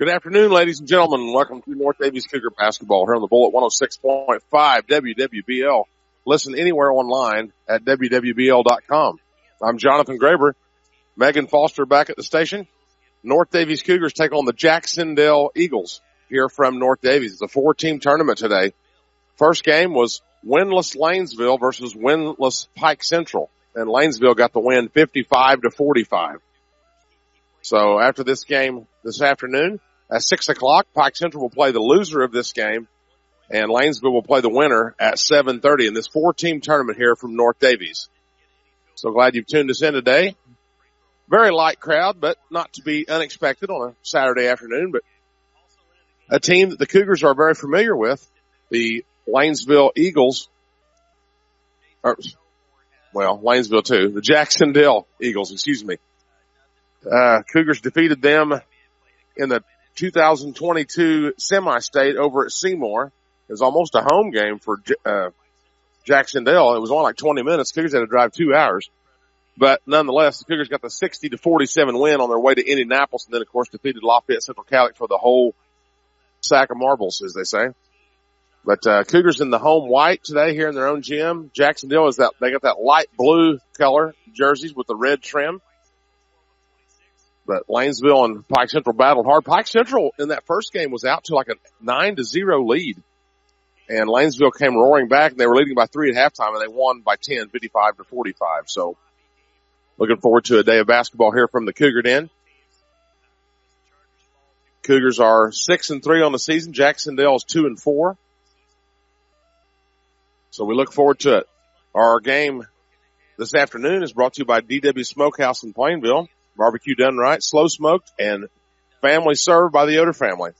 Good afternoon, ladies and gentlemen. Welcome to North Daviess Cougar Basketball here on the Bullet 106.5 WWBL. Listen anywhere online at WWBL.com. I'm Jonathan Graber. Megan Foster back at the station. North Daviess Cougars take on the Jac Cen Eagles here from North Daviess. It's a 4-team tournament today. First game was winless Lanesville versus winless Pike Central. And Lanesville got the win 55-45. So after this game this afternoon, at 6 o'clock, Pike Central will play the loser of this game, and Lanesville will play the winner at 7:30 in this 4-team tournament here from North Daviess. So glad you've tuned us in today. Very light crowd, but not to be unexpected on a Saturday afternoon, but a team that the Cougars are very familiar with, the Lanesville Eagles, Lanesville too, the Jac Cen Eagles, Cougars defeated them in the 2022 semi-state over at Seymour. It was almost a home game for Jac Cen. It was only like 20 minutes. Cougars had to drive 2 hours. But nonetheless, the Cougars got the 60-47 win on their way to Indianapolis, and then, of course, defeated Lafayette Central Catholic for the whole sack of marbles, as they say. But Cougars in the home white today here in their own gym. Jac Cen they got that light blue color jerseys with the red trim. But Lanesville and Pike Central battled hard. Pike Central in that first game was out to like a 9-0 lead. And Lanesville came roaring back, and they were leading by 3 at halftime, and they won by 10, 55-45. So looking forward to a day of basketball here from the Cougar Den. Cougars are 6-3 on the season. Jac Cen is 2-4. So we look forward to it. Our game this afternoon is brought to you by DW Smokehouse in Plainville. Barbecue done right, slow smoked, and family served by the Yoder family.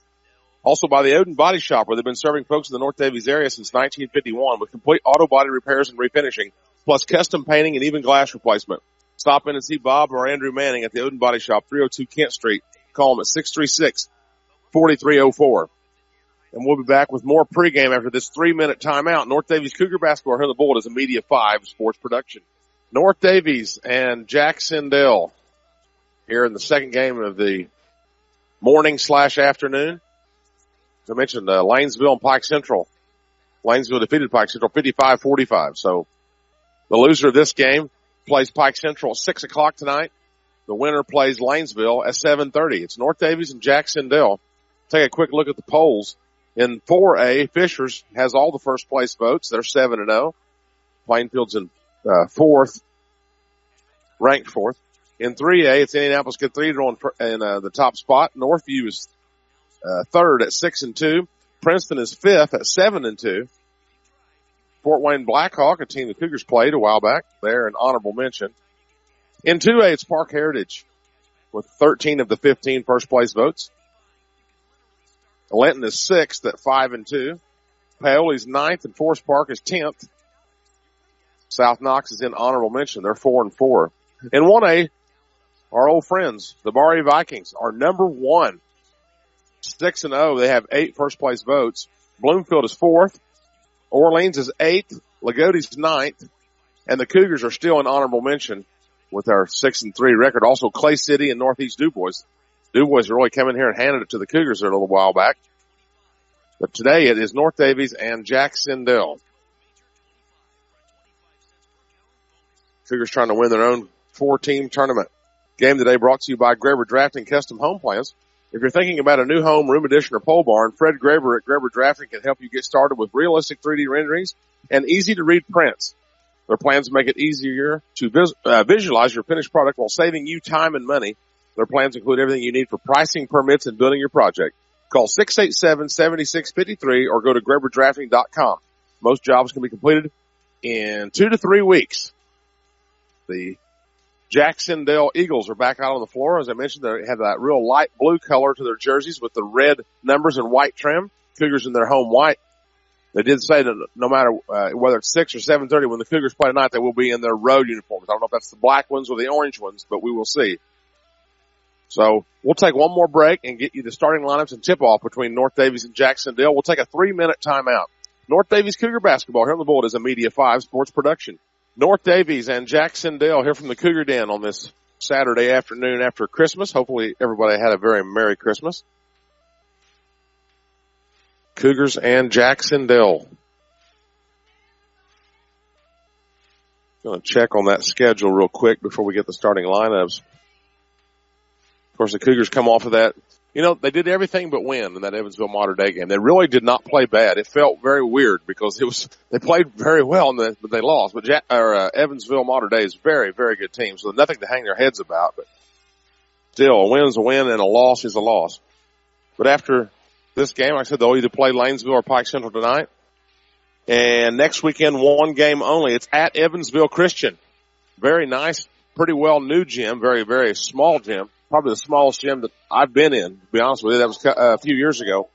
Also by the Odin Body Shop, where they've been serving folks in the North Daviess area since 1951 with complete auto body repairs and refinishing, plus custom painting and even glass replacement. Stop in and see Bob or Andrew Manning at the Odin Body Shop, 302 Kent Street. Call them at 636-4304. And we'll be back with more pregame after this 3-minute timeout. North Daviess Cougar Basketball here on the Bullet is a Media 5 sports production. North Daviess and Jac Cen here in the second game of the morning/afternoon. As I mentioned, Lanesville and Pike Central. Lanesville defeated Pike Central 55-45. So the loser of this game plays Pike Central at 6 o'clock tonight. The winner plays Lanesville at 7:30. It's North Daviess and Jac Cen. Take a quick look at the polls. In 4A, Fishers has all the first place votes. They're 7-0. Plainfield's in fourth, ranked fourth. In 3A, it's Indianapolis Cathedral in the top spot. Northview is third at 6-2. Princeton is fifth at 7-2. Fort Wayne Blackhawk, a team the Cougars played a while back, they're an honorable mention. In 2A, it's Park Heritage with 13 of the 15 first place votes. Linton is sixth at 5-2. Paoli's ninth, and Forest Park is 10th. South Knox is in honorable mention. They're 4-4. In 1A, our old friends, the Barry Vikings, are number one. 6-0. They have 8 first place votes. Bloomfield is fourth. Orleans is 8th. Lagode's 9th. And the Cougars are still in honorable mention with our 6-3 record. Also, Clay City and Northeast DuBois. DuBois really come in here and handed it to the Cougars a little while back. But today it is North Daviess and Jac Cen. Cougars trying to win their own 4-team tournament. Game today brought to you by Graber Drafting Custom Home Plans. If you're thinking about a new home, room addition, or pole barn, Fred Graber at Graber Drafting can help you get started with realistic 3D renderings and easy-to-read prints. Their plans make it easier to visualize your finished product while saving you time and money. Their plans include everything you need for pricing, permits, and building your project. Call 687-7653 or go to GraberDrafting.com. Most jobs can be completed in 2 to 3 weeks. The Jac Cen Eagles are back out on the floor. As I mentioned, they have that real light blue color to their jerseys with the red numbers and white trim. Cougars in their home white. They did say that no matter whether it's 6 or 7:30 when the Cougars play tonight, they will be in their road uniforms. I don't know if that's the black ones or the orange ones, but we will see. So we'll take one more break and get you the starting lineups and tip-off between North Daviess and Jac Cen. We'll take a 3-minute timeout. North Daviess Cougar Basketball here on the Bullet is a Media 5 sports production. North Daviess and Jac Cen here from the Cougar Den on this Saturday afternoon after Christmas. Hopefully everybody had a very Merry Christmas. Cougars and Jac Cen. Going to check on that schedule real quick before we get the starting lineups. Of course, the Cougars come off of that. They did everything but win in that Evansville Mater Dei game. They really did not play bad. It felt very weird because they played very well, but they lost. But Evansville Mater Dei is a very, very good team, so nothing to hang their heads about. But still, a win is a win and a loss is a loss. But after this game, like I said, they'll either play Lanesville or Pike Central tonight. And next weekend, one game only. It's at Evansville Christian. Very nice, pretty well new gym, very, very small gym. Probably the smallest gym that I've been in, to be honest with you. That was a few years ago.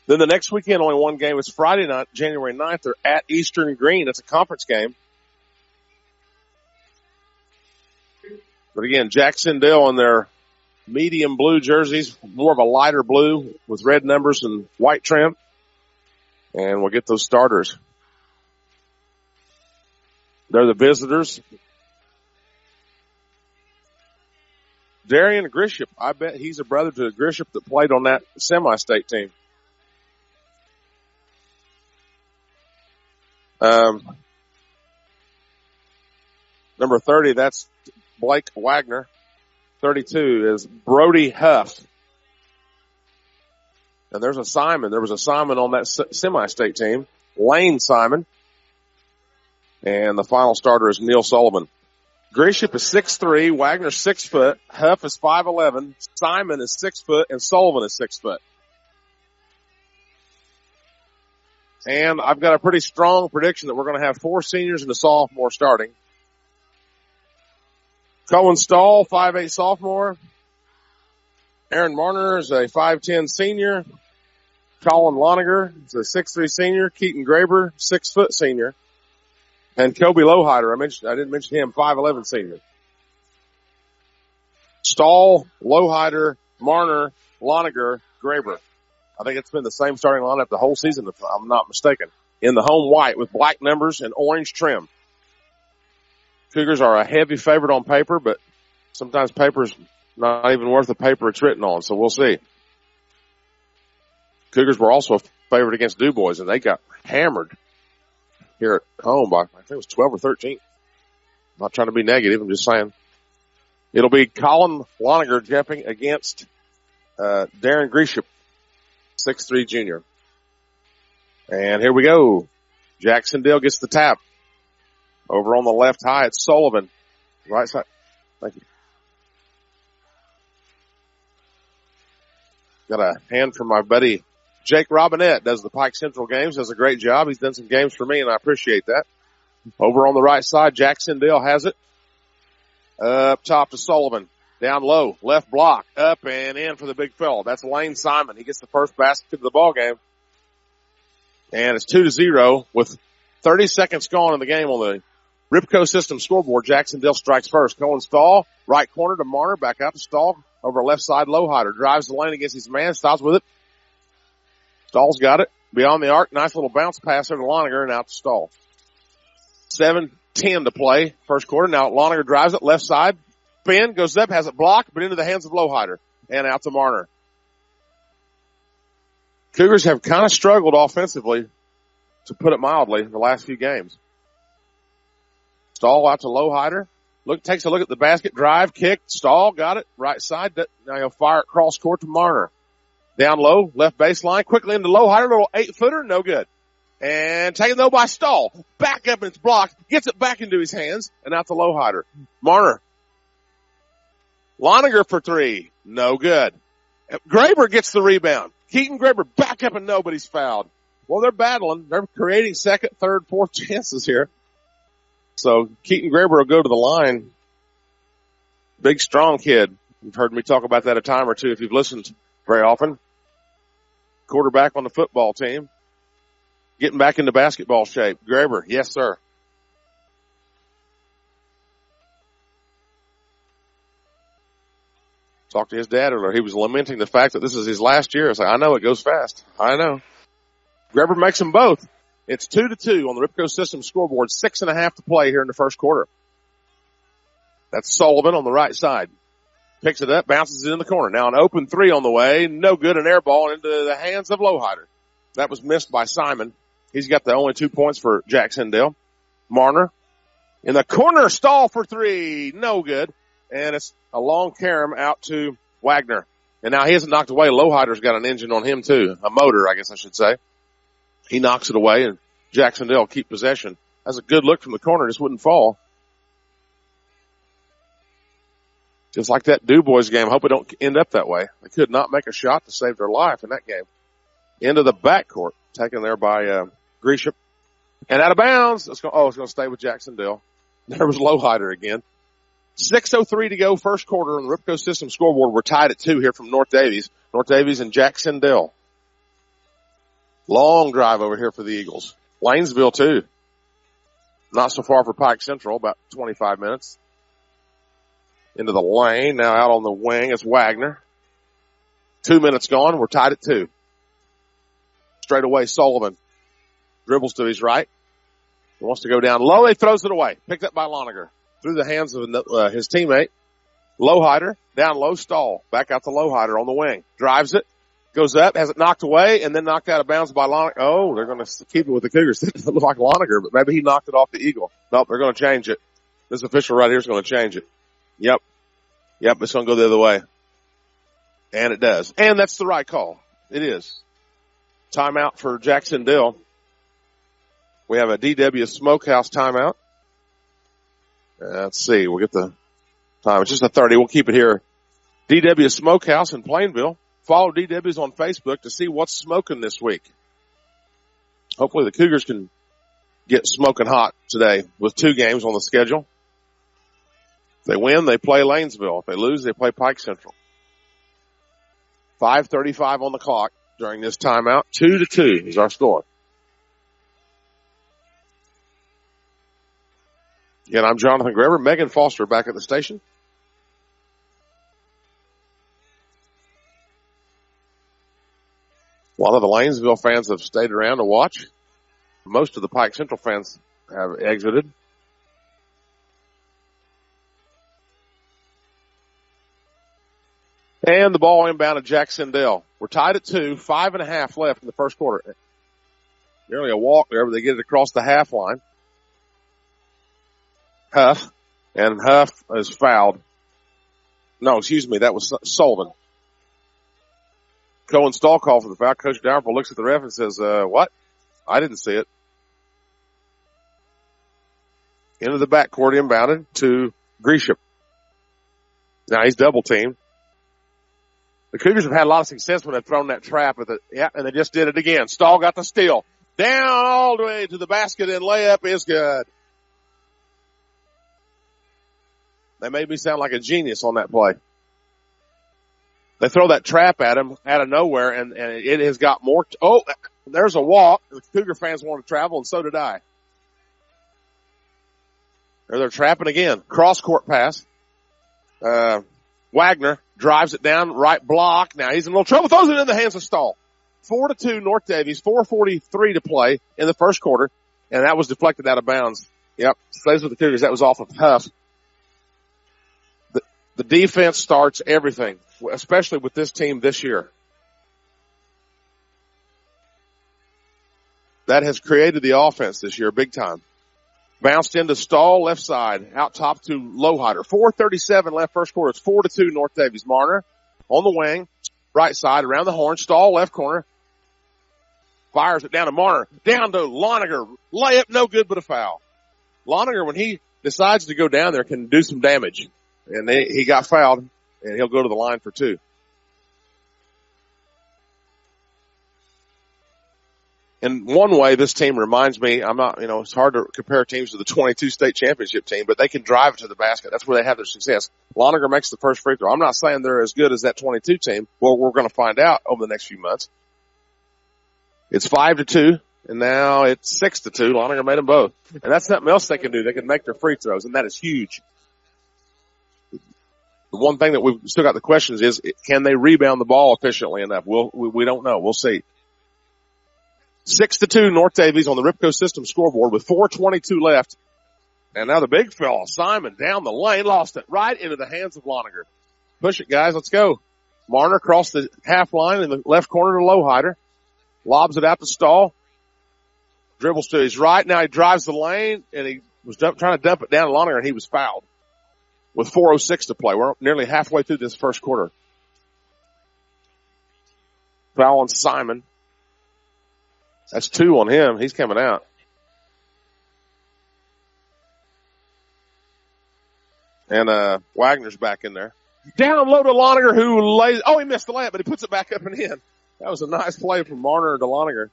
Then the next weekend, only one game. It's Friday night, January 9th. They're at Eastern Green. It's a conference game. But again, Jac Cen in their medium blue jerseys, more of a lighter blue with red numbers and white trim. And we'll get those starters. They're the visitors. Darian Grisham, I bet he's a brother to Grisham that played on that semi-state team. Number 30, that's Blake Wagner. 32 is Brody Huff. And there's a Simon. There was a Simon on that semi-state team. Lane Simon. And the final starter is Neil Sullivan. Grisham is 6'3", Wagner's 6 foot, Huff is 5'11", Simon is 6 foot, and Sullivan is 6 foot. And I've got a pretty strong prediction that we're going to have 4 seniors and a sophomore starting. Cohen Stahl, 5'8" sophomore. Aaron Marner is a 5'10" senior. Colin Loniger is a 6'3" senior. Keaton Graber, 6 foot senior. And Kobe Lowhider, I didn't mention him, 5'11" senior. Stahl, Lowhider, Marner, Loniger, Graber. I think it's been the same starting lineup the whole season, if I'm not mistaken. In the home white with black numbers and orange trim. Cougars are a heavy favorite on paper, but sometimes paper's not even worth the paper it's written on, so we'll see. Cougars were also a favorite against Du Bois, and they got hammered here at home by, I think it was 12 or 13. I'm not trying to be negative, I'm just saying. It'll be Colin Loniger jumping against Darren Grisham, 6'3" junior. And here we go. Jac Cen gets the tap. Over on the left high, it's Sullivan. Right side. Thank you. Got a hand from my buddy Jake Robinette, does the Pike Central games, does a great job. He's done some games for me, and I appreciate that. Over on the right side, Jac Cen has it. Up top to Sullivan. Down low, left block, up and in for the big fella. That's Lane Simon. He gets the first basket of the ball game. And it's 2-0 with 30 seconds gone in the game on the Ripco System scoreboard. Jac Cen strikes first. Cohen Stahl, right corner to Marner, back out to Stahl. Over left side, Lowhider drives the lane against his man, stops with it. Stahl's got it. Beyond the arc, nice little bounce pass there to Loniger and out to Stahl. 7:10 to play, first quarter. Now Loniger drives it, left side. Spin, goes up, has it blocked, but into the hands of Lowhider. And out to Marner. Cougars have kind of struggled offensively, to put it mildly, in the last few games. Stahl out to Lowhider. Takes a look at the basket, drive, kick, Stahl, got it, right side. Now he'll fire it cross court to Marner. Down low, left baseline, quickly into Lowhider, little 8-footer, no good. And taken though by Stahl. Back up and it's blocked, gets it back into his hands, and out to Lowhider. Marner. Loniger for 3, no good. Graber gets the rebound. Keaton Graber back up and nobody's fouled. Well, they're battling. They're creating second, third, fourth chances here. So Keaton Graber will go to the line. Big, strong kid. You've heard me talk about that a time or two if you've listened very often. Quarterback on the football team. Getting back into basketball shape. Graber, yes, sir. Talked to his dad earlier. He was lamenting the fact that this is his last year. I was like, I know, it goes fast. I know. Graber makes them both. It's 2-2 on the Ripco System scoreboard. 6.5 to play here in the first quarter. That's Sullivan on the right side. Picks it up, bounces it in the corner. Now an open three on the way. No good, an air ball into the hands of Lowhider. That was missed by Simon. He's got the only 2 points for Jac Cen. Marner in the corner, stall for three. No good. And it's a long carom out to Wagner. And now he hasn't knocked away. Lowhider's got an engine on him too. A motor, I guess I should say. He knocks it away and Jac Cen keep possession. That's a good look from the corner. Just wouldn't fall. Just like that Du Bois game. Hope it don't end up that way. They could not make a shot to save their life in that game. Into the backcourt. Taken there by Grisham. And out of bounds. It's going to stay with Jac Cen. There was Lowhider again. 6:03 to go, first quarter on the Ripco System scoreboard. We're tied at 2 here from North Daviess. North Daviess and Jac Cen. Long drive over here for the Eagles. Lanesville too. Not so far for Pike Central, about 25 minutes. Into the lane, now out on the wing, it's Wagner. 2 minutes gone, we're tied at 2. Straight away, Sullivan dribbles to his right. He wants to go down low, he throws it away. Picked up by Loniger. Through the hands of his teammate. Lowhider, down low, stall. Back out to Lowhider on the wing. Drives it, goes up, has it knocked away, and then knocked out of bounds by Loniger. Oh, they're going to keep it with the Cougars. It doesn't look like Loniger, but maybe he knocked it off the Eagle. Nope, they're going to change it. This official right here is going to change it. Yep, it's going to go the other way. And it does. And that's the right call. It is. Timeout for Jac Cen. We have a DW Smokehouse timeout. Let's see. We'll get the time. It's just a 30. We'll keep it here. DW Smokehouse in Plainville. Follow DW's on Facebook to see what's smoking this week. Hopefully the Cougars can get smoking hot today with 2 games on the schedule. If they win, they play Lanesville. If they lose, they play Pike Central. 5:35 on the clock during this timeout. 2-2 is our score. Again, I'm Jonathan Greber. Megan Foster back at the station. A lot of the Lanesville fans have stayed around to watch. Most of the Pike Central fans have exited. And the ball inbound to Jac Cen. We're tied at 2, 5.5 left in the first quarter. Nearly a walk there, but they get it across the half line. Huff, and Huff is fouled. No, excuse me, that was Sullivan. Cohen Stahl call for the foul. Coach Dowerful looks at the ref and says, what? I didn't see it. Into the backcourt, inbounded to Grisham. Now he's double teamed. The Cougars have had a lot of success when they've thrown that trap and they just did it again. Stahl got the steal. Down all the way to the basket and layup is good. They made me sound like a genius on that play. They throw that trap at him out of nowhere and it has got more. There's a walk. The Cougar fans want to travel and so did I. They're trapping again. Cross court pass. Wagner drives it down, right block. Now he's in a little trouble. Throws it in the hands of Stahl. 4-2 North Daviess. 4:43 to play in the first quarter. And that was deflected out of bounds. Yep. Stays with the Cougars. That was off of Huff. The defense starts everything, especially with this team this year. That has created the offense this year big time. Bounced into Stahl, left side, out top to Lowhider. 4:37 left first quarter. It's 4-2 North Daviess. Marner on the wing, right side, around the horn. Stahl, left corner. Fires it down to Marner. Down to Loniger. Layup, no good, but a foul. Loniger, when he decides to go down there, can do some damage. And he got fouled, and he'll go to the line for 2. In one way, this team reminds me, it's hard to compare teams to the 22 state championship team, but they can drive it to the basket. That's where they have their success. Loniger makes the first free throw. I'm not saying they're as good as that 22 team. Well, we're going to find out over the next few months. It's 5-2, and now it's 6-2. Loniger made them both. And that's something else they can do. They can make their free throws, and that is huge. The one thing that we've still got the questions is, can they rebound the ball efficiently enough? We don't know. We'll see. 6-2 North Daviess on the Ripco System scoreboard with 4:22 left. And now the big fella, Simon, down the lane, lost it right into the hands of Loniger. Push it, guys. Let's go. Marner across the half line in the left corner to Lowhider. Lobs it out to Stahl. Dribbles to his right. Now he drives the lane, and he was trying to dump it down to Loninger, and he was fouled with 4:06 to play. We're nearly halfway through this first quarter. Foul on Simon. That's 2 on him. He's coming out. And Wagner's back in there. Down low to Loninger, who lays. Oh, he missed the layup, but he puts it back up and in. That was a nice play from Marner to Loninger.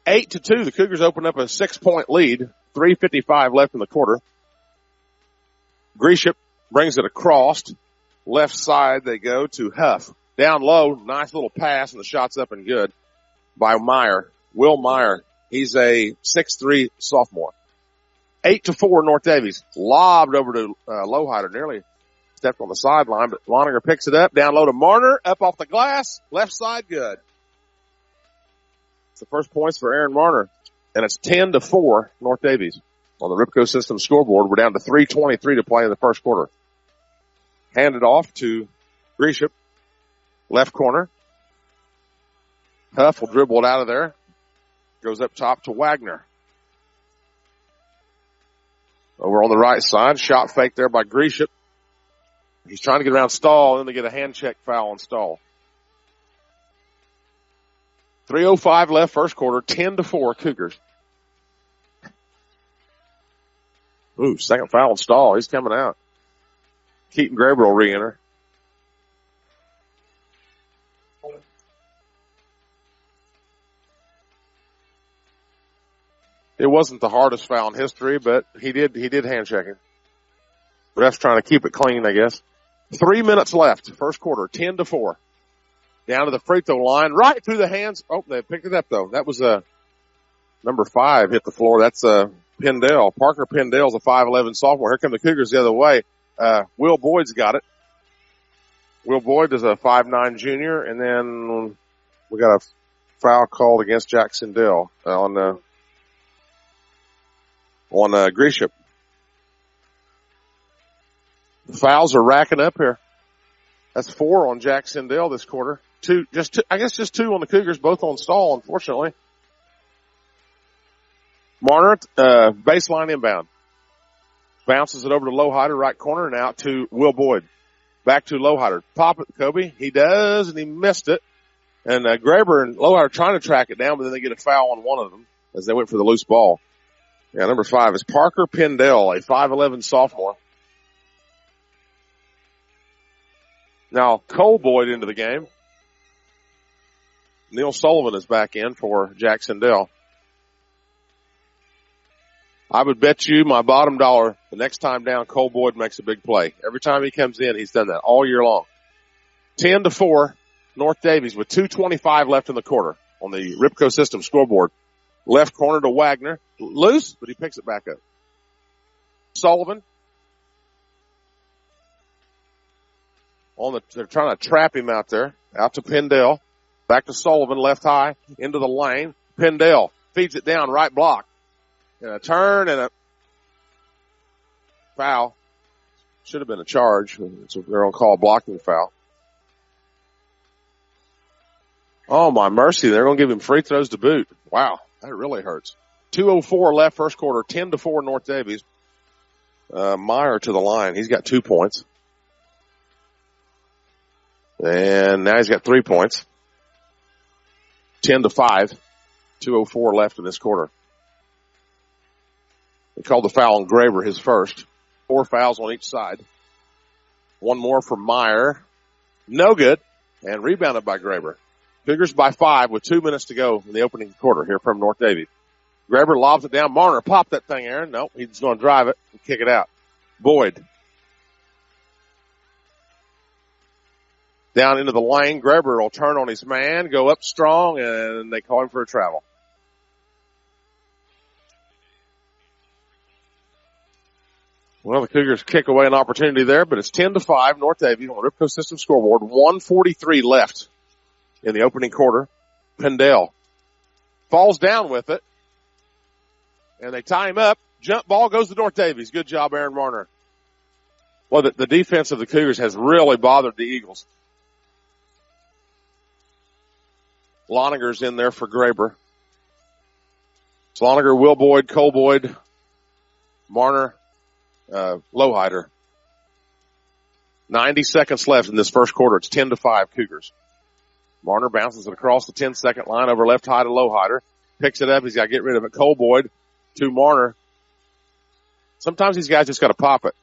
8-2. The Cougars open up a 6-point lead. 3:55 left in the quarter. Gresham brings it across. Left side they go to Huff. Down low, nice little pass, and the shot's up and good by Meyer. Will Meyer. He's a 6'3" sophomore. 8-4 North Daviess. Lobbed over to Lowhider. Nearly stepped on the sideline, but Loninger picks it up. Down low to Marner. Up off the glass. Left side good. It's the first points for Aaron Marner. And it's 10-4 North Daviess. On the Ripco System scoreboard, we're down to 3:23 to play in the first quarter. Handed off to Gresham. Left corner. Huff will dribble it out of there. Goes up top to Wagner. Over on the right side. Shot fake there by Gresham. He's trying to get around Stahl, and then they get a hand check foul on Stahl. 3:05 left first quarter. 10-4 Cougars. Ooh, second foul on Stahl. He's coming out. Keaton Graber will re-enter. It wasn't the hardest foul in history, but he did hand check him. Ref's trying to keep it clean, I guess. 3 minutes left, first quarter, 10-4. Down to the free throw line, right through the hands. Oh, they picked it up though. That was number 5 hit the floor. That's Pendell. Parker Pendell's a 5'11" sophomore. Here come the Cougars the other way. Will Boyd's got it. Will Boyd is a 5'9" junior, and then we got a foul called against Jac Cen on Gresham. The fouls are racking up here. That's 4 on Jac Cen this quarter. Just two on the Cougars, both on Stahl, unfortunately. Marner, baseline inbound. Bounces it over to Lowhider, right corner, and out to Will Boyd. Back to Lowhider. Pop it, Kobe. He does, and he missed it. And Graber and Lowhider trying to track it down, but then they get a foul on one of them as they went for the loose ball. Yeah, number 5 is Parker Pendell, a 5'11" sophomore. Now, Cole Boyd into the game. Neil Sullivan is back in for Jac Cen. I would bet you my bottom dollar the next time down Cole Boyd makes a big play. Every time he comes in, he's done that all year long. 10-4 North Daviess with 2:25 left in the quarter on the Ripco System scoreboard. Left corner to Wagner. Loose, but he picks it back up. Sullivan. They're trying to trap him out there. Out to Pendell. Back to Sullivan, left high, into the lane. Pendell feeds it down, right block. And a turn and a foul. Should have been a charge. So they're going to call a blocking foul. Oh, my mercy. They're going to give him free throws to boot. Wow, that really hurts. 2:04 left first quarter, 10-4 North Daviess. Meyer to the line. He's got 2 points. And now he's got 3 points. 10-5. 2:04 left in this quarter. They called the foul on Graber, his first. 4 fouls on each side. One more for Meyer. No good. And rebounded by Graber. Cougars by 5 with 2 minutes to go in the opening quarter here from North Daviess. Graber lobs it down. Marner popped that thing, Aaron. Nope, he's going to drive it and kick it out. Boyd. Down into the lane. Graber will turn on his man, go up strong, and they call him for a travel. Well, the Cougars kick away an opportunity there, but it's 10-5 North Daviess on the Ripco System scoreboard. 1:43 left in the opening quarter. Pendell falls down with it, and they tie him up. Jump ball goes to North Daviess. Good job, Aaron Marner. Well, the defense of the Cougars has really bothered the Eagles. Lonerger's in there for Graber. It's Lonerger, Will Boyd, Cole Boyd, Marner, Lowhider. 90 seconds left in this first quarter. It's 10-5 Cougars. Marner bounces it across the 10-second line over left high to Lowhider. Picks it up. He's got to get rid of it. Cole Boyd to Marner. Sometimes these guys just got to pop it.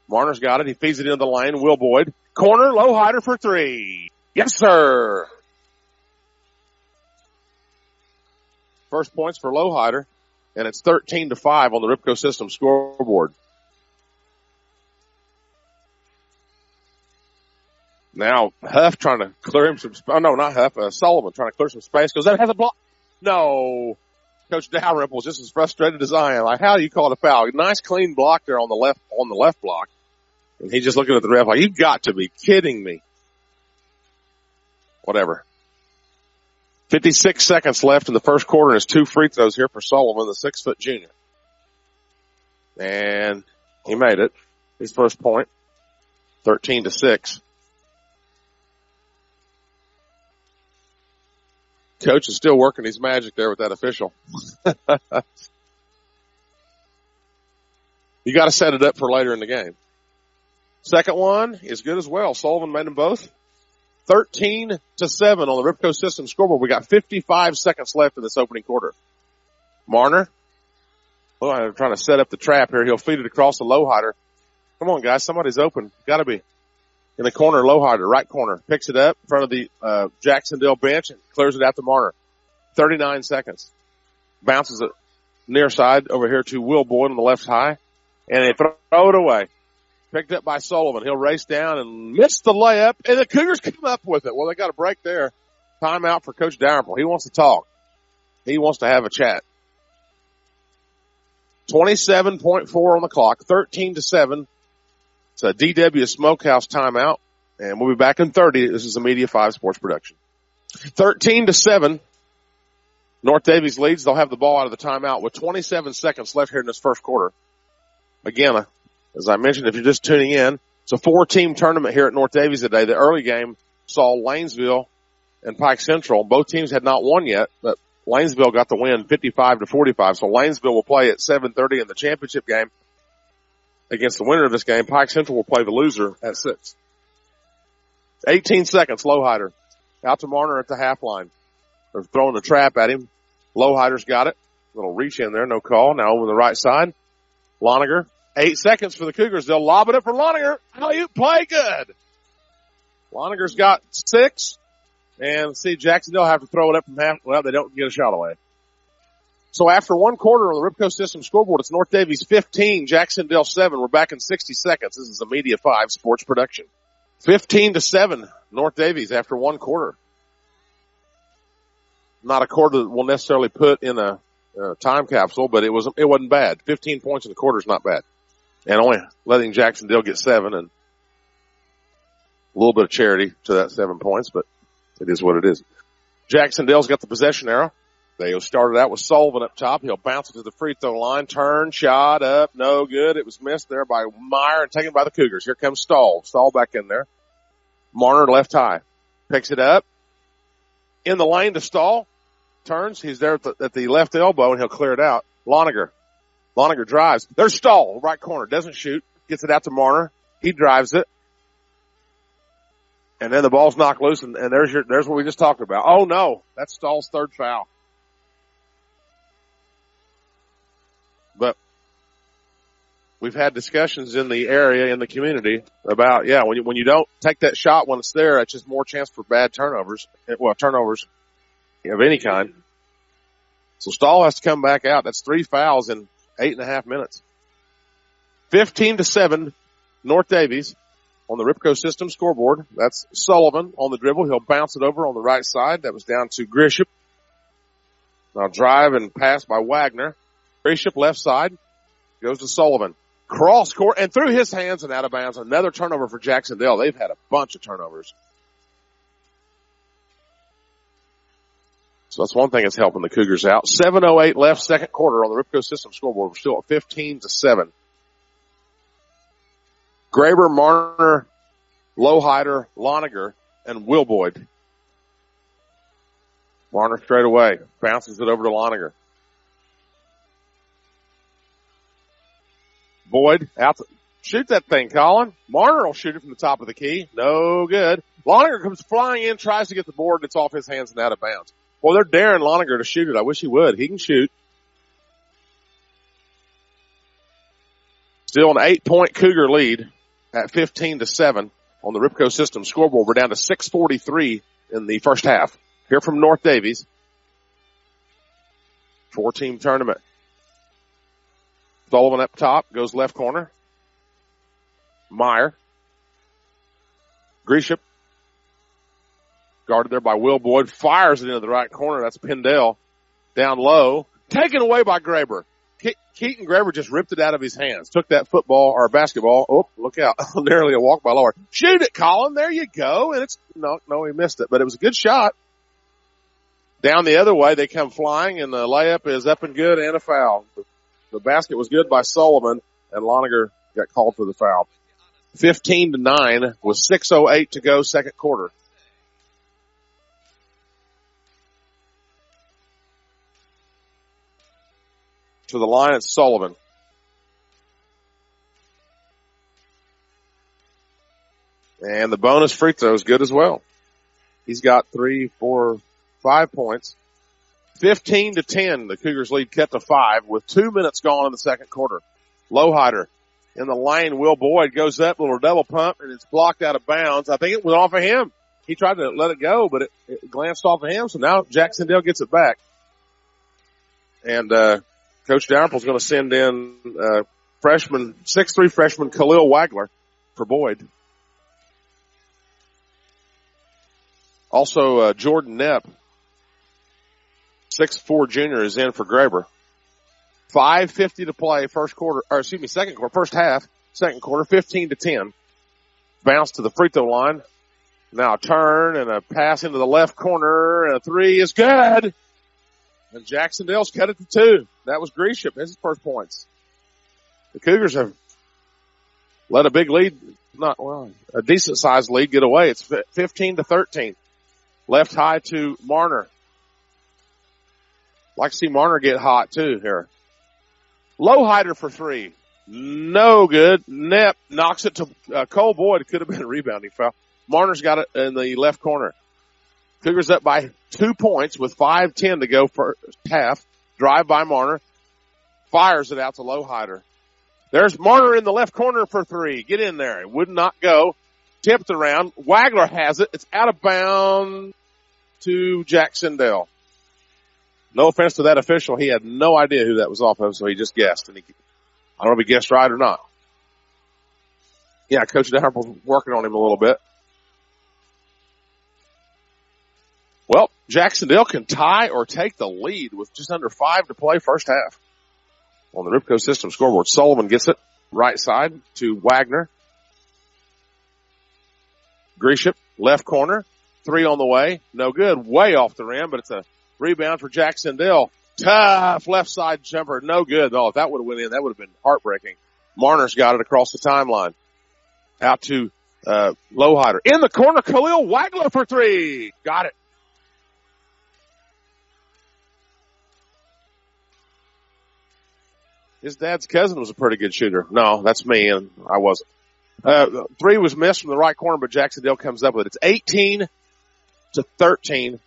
Marner's got it. He feeds it into the lane. Will Boyd. Corner, Lowhider for three. Yes, sir. First points for Lowhider, and it's 13-5 on the Ripco System scoreboard. Now, Huff trying to clear him some space. Oh, no, not Huff. Sullivan trying to clear some space. Goes, that has a block. No. Coach Dalrymple's just as frustrated as I am. Like, how do you call it a foul? Nice clean block there on the left block. And he's just looking at the ref like, you've got to be kidding me. Whatever. 56 seconds left in the first quarter, and it's 2 free throws here for Sullivan, the 6-foot junior. And he made it. His first point. 13-6. Coach is still working his magic there with that official. You got to set it up for later in the game. Second one is good as well. Sullivan made them both. 13-7 on the Ripco System scoreboard. We got 55 seconds left in this opening quarter. Marner. Oh, I'm trying to set up the trap here. He'll feed it across the Lowhider. Come on, guys. Somebody's open. Got to be. In the corner, Lowhider, right corner. Picks it up in front of the Jac Cen bench and clears it out to Marner. 39 seconds. Bounces it near side over here to Will Boyd on the left high. And they throw it away. Picked up by Sullivan. He'll race down and miss the layup. And the Cougars come up with it. Well, they got a break there. Timeout for Coach Dalrymple. He wants to talk. He wants to have a chat. 27.4 on the clock. 13-7. It's a DW Smokehouse timeout. And we'll be back in 30. This is a Media 5 sports production. 13-7. North Daviess leads. They'll have the ball out of the timeout with 27 seconds left here in this first quarter. Again, as I mentioned, if you're just tuning in, it's a 4-team tournament here at North Daviess today. The early game saw Lanesville and Pike Central. Both teams had not won yet, but Lanesville got the win 55-45. So Lanesville will play at 7:30 in the championship game against the winner of this game. Pike Central will play the loser at 6. 18 seconds, Lowhider. Out to Marner at the half line. They're throwing the trap at him. Lowhider's got it. Little reach in there, no call. Now over the right side. Lonerger. 8 seconds for the Cougars. They'll lob it up for Lonerger. Alley-oop play, good. Lonerger's got 6. And see, Jacksonville have to throw it up from half. Well, they don't get a shot away. So after one quarter on the Ripco System scoreboard, it's North Daviess 15, Jacksonville 7. We're back in 60 seconds. This is a Media 5 sports production. 15-7, North Daviess after one quarter. Not a quarter that we'll necessarily put in a time capsule, but it wasn't bad. 15 points in the quarter is not bad. And only letting Jacksonville get 7 and a little bit of charity to that 7 points, but it is what it is. Jacksonville's got the possession arrow. They started out with Sullivan up top. He'll bounce it to the free throw line. Turn, shot up, no good. It was missed there by Meyer and taken by the Cougars. Here comes Stahl. Stahl back in there. Marner left high. Picks it up. In the lane to Stahl. Turns. He's there at the left elbow and he'll clear it out. Lonerger. Lonerger drives. There's Stahl, right corner. Doesn't shoot. Gets it out to Marner. He drives it. And then the ball's knocked loose and there's what we just talked about. Oh no. That's Stahl's third foul. But we've had discussions in the area, in the community about, when you don't take that shot when it's there, it's just more chance for bad turnovers. Well, turnovers of any kind. So Stahl has to come back out. That's 3 fouls in 8.5 minutes. 15-7, North Daviess on the Ripco System scoreboard. That's Sullivan on the dribble. He'll bounce it over on the right side. That was down to Grisham. Now drive and pass by Wagner. Grisham left side. Goes to Sullivan. Cross court and through his hands and out of bounds. Another turnover for Jacksonville. They've had a bunch of turnovers. So that's one thing that's helping the Cougars out. 7:08 left, second quarter on the Ripco System scoreboard. We're still at 15-7. Graber, Marner, Lowhider, Loniger, and Will Boyd. Marner straight away. Bounces it over to Loniger. Boyd out to shoot that thing, Colin. Marner will shoot it from the top of the key. No good. Loniger comes flying in, tries to get the board, and it's off his hands and out of bounds. Well, they're daring Loniger to shoot it. I wish he would. He can shoot. Still an 8-point Cougar lead at 15-7 on the Ripco System scoreboard. We're down to 6:43 in the first half. Here from North Daviess. 4-team tournament. Sullivan up top, goes left corner. Meyer. Grisham. Guarded there by Will Boyd. Fires it into the right corner. That's Pendell. Down low. Taken away by Graber. Keaton Graber just ripped it out of his hands. Took that football or basketball. Oh, look out. Nearly a walk by Lower. Shoot it, Colin. There you go. And it's, no, he missed it, but it was a good shot. Down the other way, they come flying, and the layup is up and good and a foul. The basket was good by Sullivan, and Loniger got called for the foul. 15-9 with 6:08 to go, second quarter. To the line, it's Sullivan. And the bonus free throw is good as well. He's got 3, 4, 5 points. 15-10, the Cougars lead cut to 5 with 2 minutes gone in the second quarter. Lowhider in the lane. Will Boyd goes up, a little double pump, and it's blocked out of bounds. I think it went off of him. He tried to let it go, but it glanced off of him. So now Jac Cen gets it back. And, Coach Dalrymple's going to send in, 6'3" freshman Khalil Wagler for Boyd. Also, Jordan Knepp, 6'4" junior, is in for Graber. 5:50 to play first half, second quarter, 15-10. Bounce to the free throw line. Now a turn and a pass into the left corner, and a three is good. And Jac Cen's cut it to 2. That was Grisham, his first points. The Cougars have let a big lead, a decent sized lead get away. It's 15-13. Left high to Marner. Like to see Marner get hot too here. Lowhider for 3. No good. Knepp knocks it to Cole Boyd. It could have been a rebounding foul. Marner's got it in the left corner. Cougars up by 2 points with 5:10 to go first half. Drive by Marner. Fires it out to Lowhider. There's Marner in the left corner for 3. Get in there. It would not go. Tipped around. Wagler has it. It's out of bounds to Jac Cen. No offense to that official. He had no idea who that was off of, so he just guessed. And I don't know if he guessed right or not. Yeah, Coach Dalrymple's working on him a little bit. Well, Jac Cen can tie or take the lead with just under 5 to play first half. On the Ripco System scoreboard, Sullivan gets it right side to Wagner. Grisham, left corner. 3 on the way. No good. Way off the rim, but it's a rebound for Jac Cen. Tough left side jumper. No good. Oh, if that would have went in, that would have been heartbreaking. Marner's got it across the timeline. Out to Lowhider. In the corner, Khalil Wagler for 3. Got it. His dad's cousin was a pretty good shooter. No, that's me, and I wasn't. 3 was missed from the right corner, but Jac Cen comes up with it. It's 18-13.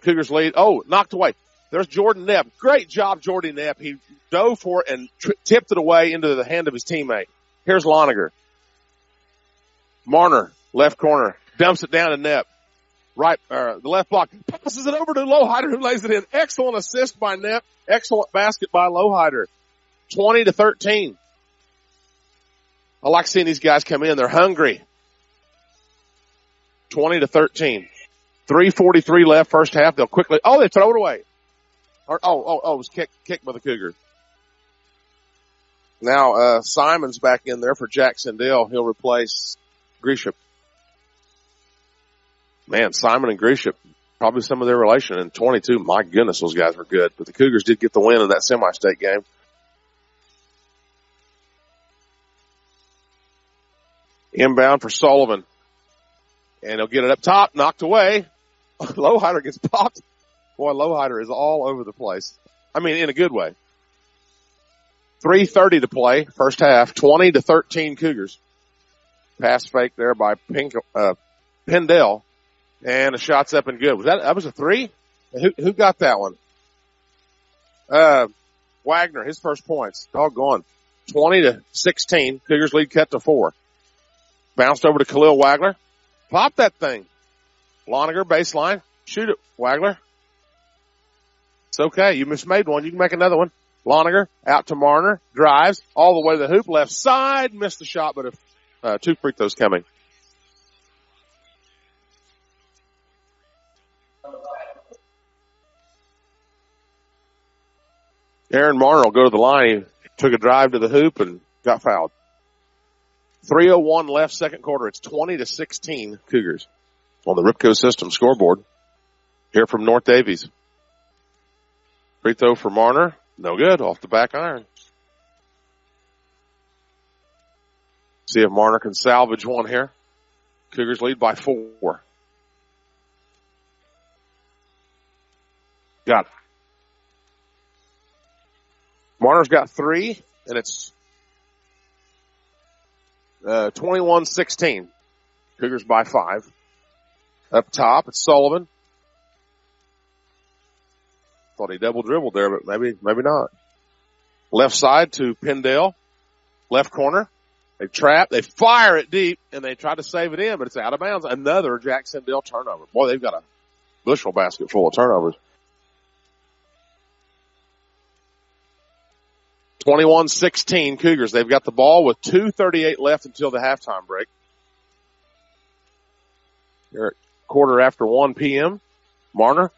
Cougars lead. Oh, knocked away. There's Jordan Knepp. Great job, Jordan Knepp. He dove for it and tipped it away into the hand of his teammate. Here's Loniger. Marner, left corner, dumps it down to Knepp. The left block, passes it over to Lowhider, who lays it in. Excellent assist by Knepp. Excellent basket by Lowhider. 20-13. I like seeing these guys come in. They're hungry. 20-13. 3:43 left first half. They'll quickly, they throw it away. It was kicked by the Cougars. Now, Simon's back in there for Jac Cen. He'll replace Grisham. Man, Simon and Grisham, probably some of their relation. In 22, my goodness, those guys were good. But the Cougars did get the win in that semi-state game. Inbound for Sullivan. And he'll get it up top, knocked away. Lowhider gets popped. Boy, Lowhider is all over the place. I mean, in a good way. 3:30 to play, first half, 20-13 Cougars. Pass fake there by Pendell. And a shot's up and good. That was a three? Who got that one? Wagner, his first points. Doggone. 20-16. Cougars lead cut to 4. Bounced over to Khalil Wagner. Pop that thing. Loniger, baseline. Shoot it, Wagner. It's okay. You mismade one. You can make another one. Loniger out to Marner. Drives all the way to the hoop. Left side. Missed the shot, but 2 free throws coming. Aaron Marner will go to the line. He took a drive to the hoop and got fouled. 3:01 left, second quarter. It's 20-16 Cougars on the Ripco System scoreboard. Here from North Daviess. Free throw for Marner. No good. Off the back iron. See if Marner can salvage one here. Cougars lead by 4. Got it. Marner's got 3, and it's 21-16. Cougars by 5. Up top, it's Sullivan. Thought he double dribbled there, but maybe not. Left side to Pendell. Left corner. They trap. They fire it deep, and they try to save it in, but it's out of bounds. Another Jac Cen turnover. Boy, they've got a bushel basket full of turnovers. 21-16 Cougars. They've got the ball with 2:38 left until the halftime break. Here at quarter after 1 p.m. Marner.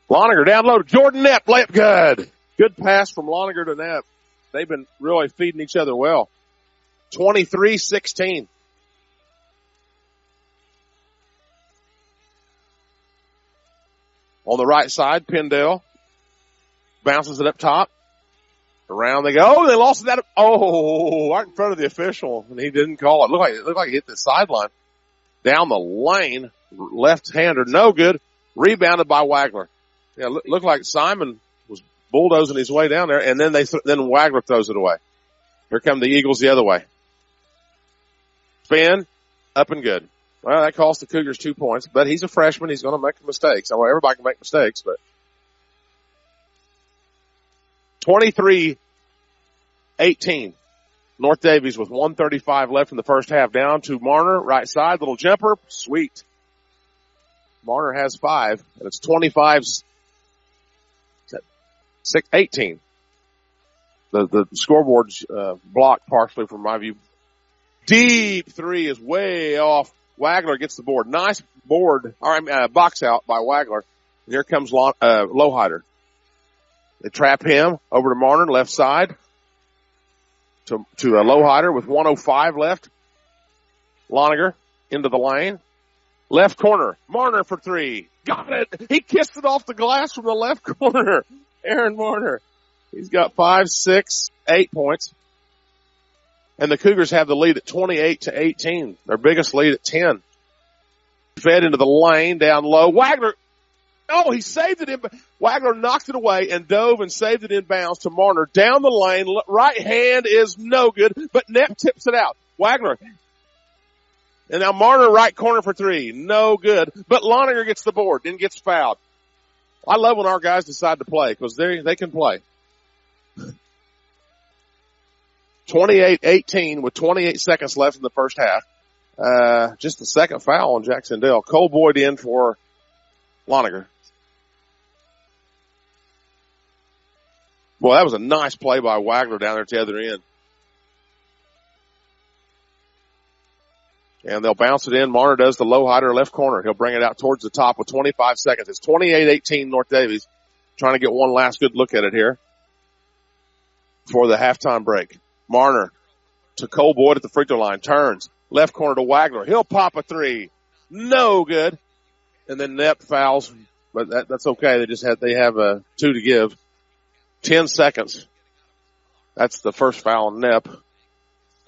Loniger down low to Jordan Knapp. Layup good. Good pass from Loniger to Knapp. They've been really feeding each other well. 23-16. On the right side, Pendell. Bounces it up top. Around they go. Oh, they lost that. Oh, right in front of the official, and he didn't call it. Looked like he hit the sideline. Down the lane. Left-hander. No good. Rebounded by Wagner. Yeah, looked like Simon was bulldozing his way down there, and then then Wagner throws it away. Here come the Eagles the other way. Spin. Up and good. Well, that cost the Cougars 2 points, but he's a freshman. He's going to make mistakes. Well, everybody can make mistakes, but 23-18. North Daviess with 1:35 left in the first half. Down to Marner, right side, little jumper. Sweet. Marner has 5, and it's 25-18. The scoreboard's blocked partially from my view. Deep 3 is way off. Wagner gets the board. Nice board, box out by Wagner. And here comes Lowhider. They trap him over to Marner, left side. To Lowhider with 1:05 left. Loniger into the lane. Left corner. Marner for 3. Got it. He kissed it off the glass from the left corner. Aaron Marner. He's got 5, 6, 8 points. And the Cougars have the lead at 28-18. Their biggest lead at 10. Fed into the lane down low. Wagner. Oh, he saved it Wagner knocked it away and dove and saved it in bounds to Marner. Down the lane. Right hand is no good, but Knapp tips it out. Wagner. And now Marner right corner for 3. No good. But Loniger gets the board, then gets fouled. I love when our guys decide to play because they can play. 28-18 with 28 seconds left in the first half. Just the second foul on Jac Cen. Cole Boyd in for Loniger. Boy, that was a nice play by Wagner down there at the other end. And they'll bounce it in. Marner does the Lowhider left corner. He'll bring it out towards the top with 25 seconds. It's 28-18 North Daviess. Trying to get one last good look at it here before the halftime break. Marner to Cole Boyd at the free throw line. Turns. Left corner to Wagner. He'll pop a 3. No good. And then Knapp fouls. But that's okay. They have 2 to give. 10 seconds. That's the first foul on Knapp.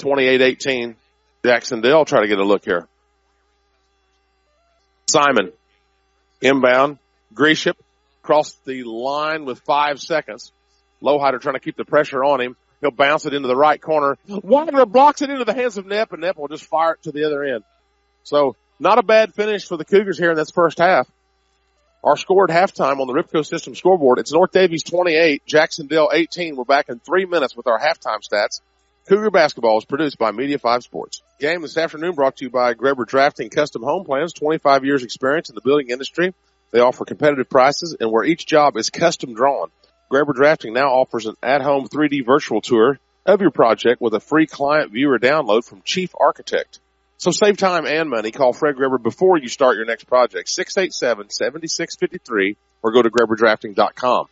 28-18. Jac Cen try to get a look here. Simon, inbound. Grisham crossed the line with 5 seconds. Lowhider trying to keep the pressure on him. He'll bounce it into the right corner. Wagner blocks it into the hands of Knepp, and Knepp will just fire it to the other end. So not a bad finish for the Cougars here in this first half. Our score at halftime on the Ripco System scoreboard, it's North Daviess 28, Jac Cen 18. We're back in 3 minutes with our halftime stats. Cougar basketball is produced by Media 5 Sports. Game this afternoon brought to you by Greber Drafting Custom Home Plans, 25 years experience in the building industry. They offer competitive prices, and where each job is custom drawn. Greber Drafting now offers an at-home 3D virtual tour of your project with a free client viewer download from Chief Architect. So save time and money. Call Fred Greber before you start your next project, 687-7653, or go to GreberDrafting.com.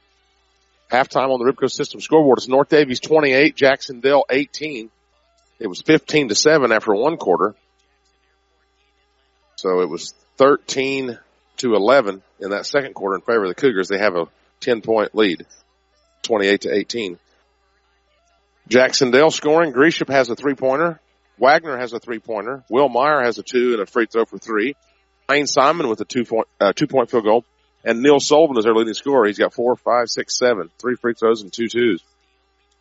Halftime on the Ripco System scoreboard is North Daviess 28, Jac Cen 18. It was 15-7 after one quarter. So it was 13-11 in that second quarter in favor of the Cougars. They have a 10-point lead, 28-18. Jac Cen scoring. Grisham has a three-pointer. Wagner has a three-pointer. Will Meyer has a 2 and a free throw for 3. Lane Simon with a two-point field goal. And Neil Sullivan is their leading scorer. He's got 4, 5, 6, 7. 3 free throws and 2 twos.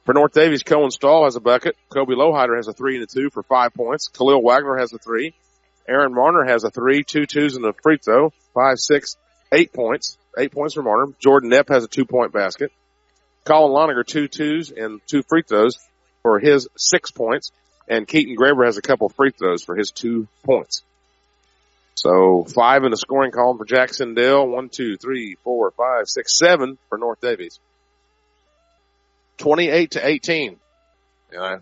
For North Daviess, Cohen Stahl has a bucket. Kobe Lowhider has a 3 and a 2 for 5 points. Khalil Wagner has a 3. Aaron Marner has a 3, 2 twos and a free throw. 5, 6, 8 points. 8 points for Marner. Jordan Knepp has a 2-point basket. Colin Loniger 2 twos and 2 free throws for his 6 points. And Keaton Graber has a couple free throws for his 2 points. So 5 in the scoring column for Jac Cen 1, 2, 3, 4, 5, 6, 7 for North Daviess. 28-18. And I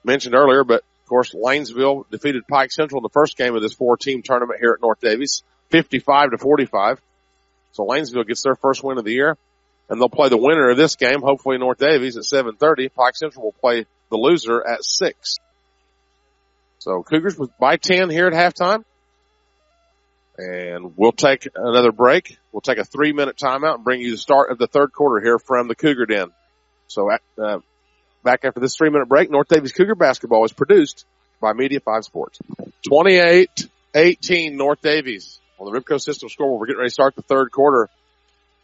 mentioned earlier, but of course Lanesville defeated Pike Central in the first game of this 4-team tournament here at North Daviess, 55-45. So Lanesville gets their first win of the year, and they'll play the winner of this game, hopefully North Daviess, at 7:30. Pike Central will play the loser at 6. So Cougars by 10 here at halftime. And we'll take another break. We'll take a 3-minute timeout and bring you the start of the third quarter here from the Cougar Den. So back after this 3-minute break, North Daviess Cougar basketball is produced by Media 5 Sports. 28-18 North Daviess on the Ripco System scoreboard. We're getting ready to start the third quarter.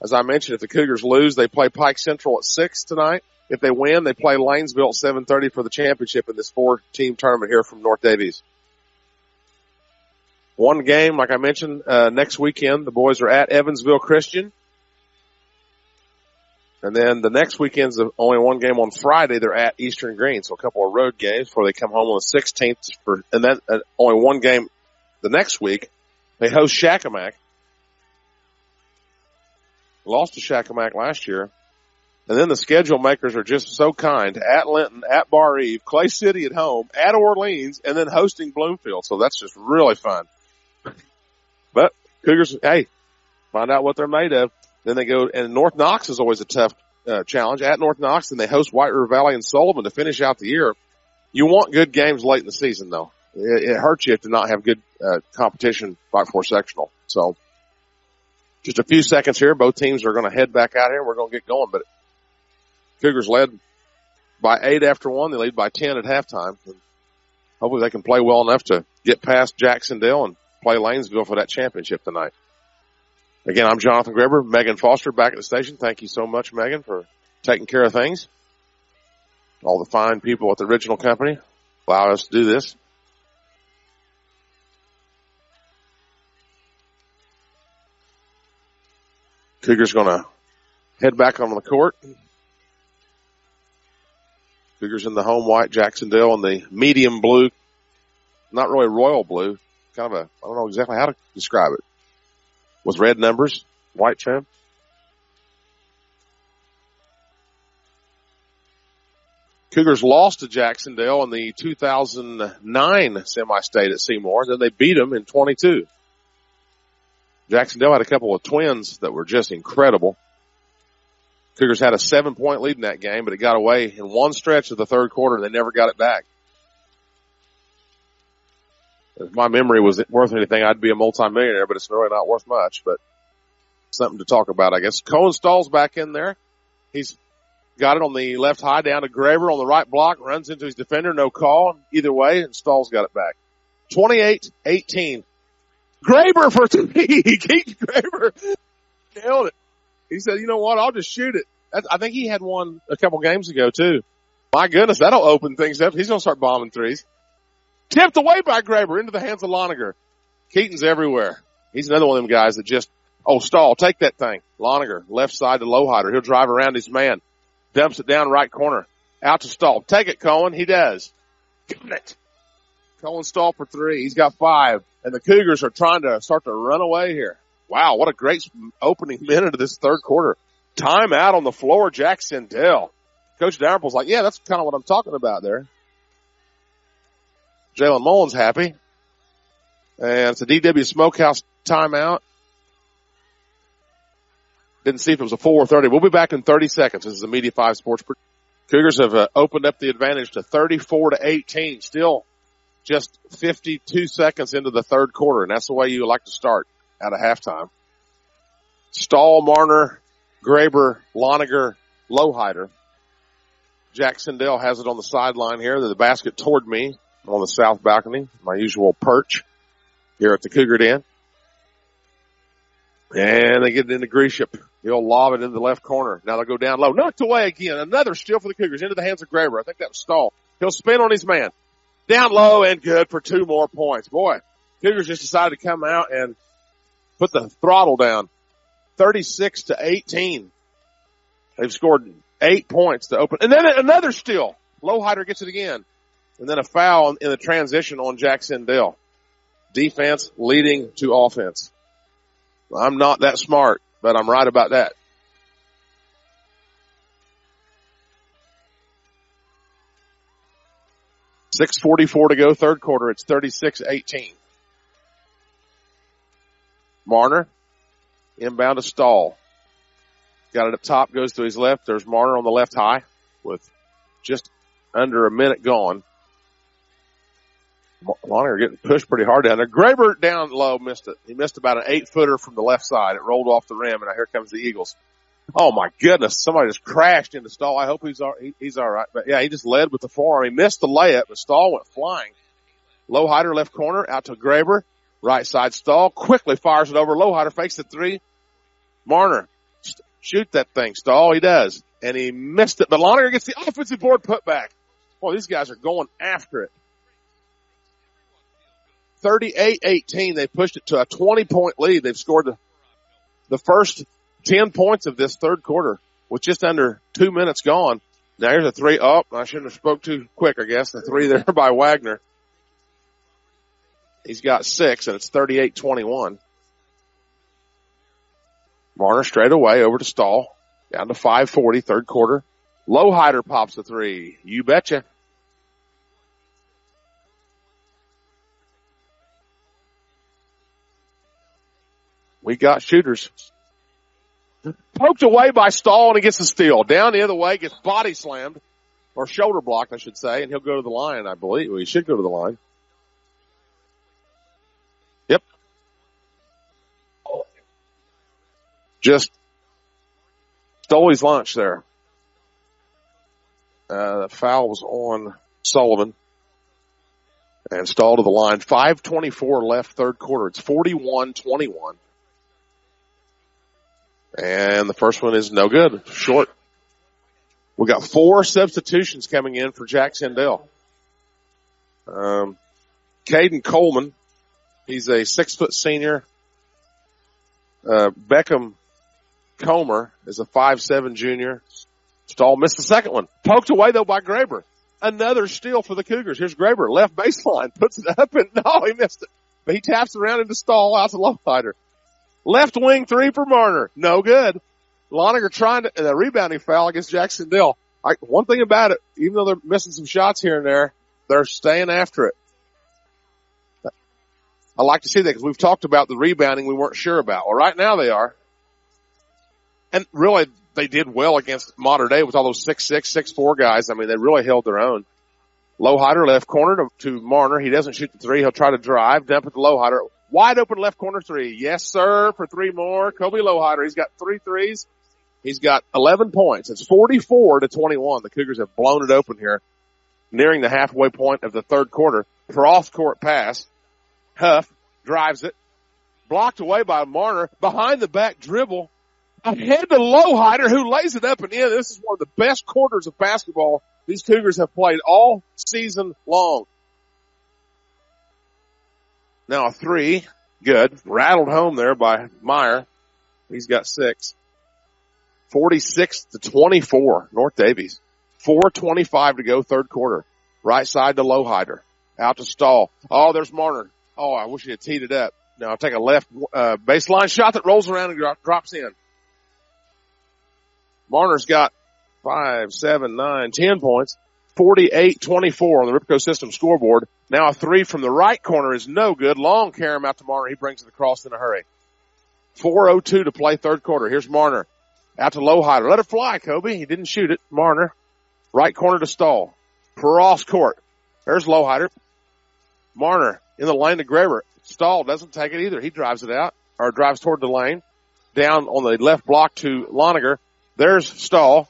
As I mentioned, if the Cougars lose, they play Pike Central at 6 tonight. If they win, they play Lanesville at 7:30 for the championship in this 4-team tournament here from North Daviess. One game, like I mentioned, next weekend, the boys are at Evansville Christian. And then the next weekend's only one game on Friday. They're at Eastern Green. So a couple of road games before they come home on the 16th. And then only one game the next week. They host Shakamak. Lost to Shakamak last year. And then the schedule makers are just so kind. At Linton, at Bar Eve, Clay City at home, at Orleans, and then hosting Bloomfield. So that's just really fun. But Cougars, hey, find out what they're made of. Then they go, and North Knox is always a tough challenge. At North Knox, then they host White River Valley and Sullivan to finish out the year. You want good games late in the season, though. It hurts you to not have good competition right before sectional. So just a few seconds here. Both teams are going to head back out here. We're going to get going, but Cougars led by 8 after 1. They lead by 10 at halftime. And hopefully they can play well enough to get past Jac Cen and play Lanesville for that championship tonight. Again, I'm Jonathan Greber. Megan Foster back at the station. Thank you so much, Megan, for taking care of things. All the fine people at the original company allow us to do this. Cougars going to head back on the court. Cougars in the home white, Jac Cen in the medium blue, not really royal blue, kind of a, I don't know exactly how to describe it, with red numbers, white trim. Cougars lost to Jac Cen in the 2009 semi-state at Seymour. Then they beat them in 22. Jac Cen had a couple of twins that were just incredible. Cougars had a 7-point lead in that game, but it got away in one stretch of the third quarter, and they never got it back. If my memory was worth anything, I'd be a multimillionaire, but it's really not worth much, but something to talk about, I guess. Cohen Stahl's back in there. He's got it on the left high down to Graber on the right block, runs into his defender, no call. Either way, and Stahl's got it back. 28-18. Graber for three. Keaton Graber nailed it. He said, you know what, I'll just shoot it. I think he had one a couple games ago too. My goodness, that'll open things up. He's going to start bombing threes. Tipped away by Graber into the hands of Loniger. Keaton's everywhere. He's another one of them guys that just, Stahl, take that thing. Loniger, left side to Lowhider. He'll drive around his man. Dumps it down right corner. Out to Stahl. Take it, Cohen. He does. Got it. Cohen Stahl for three. He's got 5. And the Cougars are trying to start to run away here. Wow, what a great opening minute of this third quarter. Time out on the floor, Jac Cen. Coach Dalrymple's like, yeah, that's kind of what I'm talking about there. Jalen Mullins happy. And it's a DW Smokehouse timeout. Didn't see if it was a 4 or 30. We'll be back in 30 seconds. This is the Media 5 Sports. Cougars have opened up the advantage to 34-18. Still just 52 seconds into the third quarter, and that's the way you like to start out of halftime. Stahl, Marner, Graber, Loniger, Lowhider. Jac Cen has it on the sideline here. The basket toward me on the south balcony, my usual perch here at the Cougar Den. And they get it into Gresham. He'll lob it into the left corner. Now they'll go down low. Knocked away again. Another steal for the Cougars into the hands of Graber. I think that was Stahl. He'll spin on his man. Down low and good for 2 more points. Boy, Cougars just decided to come out and put the throttle down. 36-18. They've scored 8 points to open. And then another steal. Lowhider gets it again. And then a foul in the transition on Jac Cen. Defense leading to offense. I'm not that smart, but I'm right about that. .6:44 to go, third quarter. It's 36-18. Marner, inbound to Stahl. Got it up top, goes to his left. There's Marner on the left high with just under a minute gone. Loniger getting pushed pretty hard down there. Graber down low, missed it. He missed about an 8-footer from the left side. It rolled off the rim, and here comes the Eagles. Oh my goodness, somebody just crashed into Stahl. I hope he's all right. But yeah, he just led with the forearm. He missed the layup, but Stahl went flying. Lowhider left corner, out to Graber. Right side Stahl, quickly fires it over. Lowhider fakes the 3. Marner, shoot that thing, Stahl. He does. And he missed it, but Loniger gets the offensive board put back. Boy, these guys are going after it. 38-18. They pushed it to a 20-point lead. They've scored the first 10 points of this third quarter with just under 2 minutes gone. Now here's a 3. Oh, I shouldn't have spoke too quick, I guess. The 3 there by Wagner. He's got 6, and it's 38-21. Marner straight away over to Stahl. Down to 5:40, third quarter. Lowhider pops the 3. You betcha. We got shooters. Poked away by Stahl, and he gets the steal. Down the other way, gets body slammed, or shoulder blocked, I should say, and he'll go to the line, I believe. Well, he should go to the line. Yep. Just stole his lunch there. The foul was on Sullivan. And Stahl to the line. 5:24 left, third quarter. It's 41-21. And the first one is no good. Short. We got 4 substitutions coming in for Jac Cen. Caden Coleman. He's a 6-foot senior. Beckham Comer is a 5'7" junior. Stahl missed the second one. Poked away though by Graber. Another steal for the Cougars. Here's Graber, left baseline, puts it up and no, he missed it. But he taps around into Stahl out to Lowhider. Left wing 3 for Marner. No good. Loniger trying to, a rebounding foul against Jac Cen. One thing about it, even though they're missing some shots here and there, they're staying after it. I like to see that because we've talked about the rebounding we weren't sure about. Well, right now they are. And really, they did well against modern day with all those 6'6", 6'4" guys. I mean, they really held their own. Lowhider left corner to Marner. He doesn't shoot the 3. He'll try to drive, dump it to Lowhider. Wide open left corner 3. Yes, sir, for 3 more. Kobe Lowhider. He's got 3 threes. He's got 11 points. It's 44-21. The Cougars have blown it open here, nearing the halfway point of the third quarter. Cross-court pass. Huff drives it. Blocked away by Marner. Behind the back dribble. Ahead to Lowhider, who lays it up and in. This is one of the best quarters of basketball these Cougars have played all season long. Now a three. Good. Rattled home there by Meyer. He's got 6. 46-24. North Daviess. 4:25 to go, third quarter. Right side to Lowhider. Out to Stahl. Oh, there's Marner. Oh, I wish he had teed it up. Now I'll take a left baseline shot that rolls around and drops in. Marner's got 5, 7, 9, 10 points. 48-24 on the Ripco System scoreboard. Now a three from the right corner is no good. Long carom out to Marner. He brings it across in a hurry. 4:02 to play third quarter. Here's Marner. Out to Lowhider. Let it fly, Kobe. He didn't shoot it. Marner. Right corner to Stahl. Cross court. There's Lowhider. Marner in the lane to Graber. Stahl doesn't take it either. He drives it out, or drives toward the lane. Down on the left block to Loniger. There's Stahl.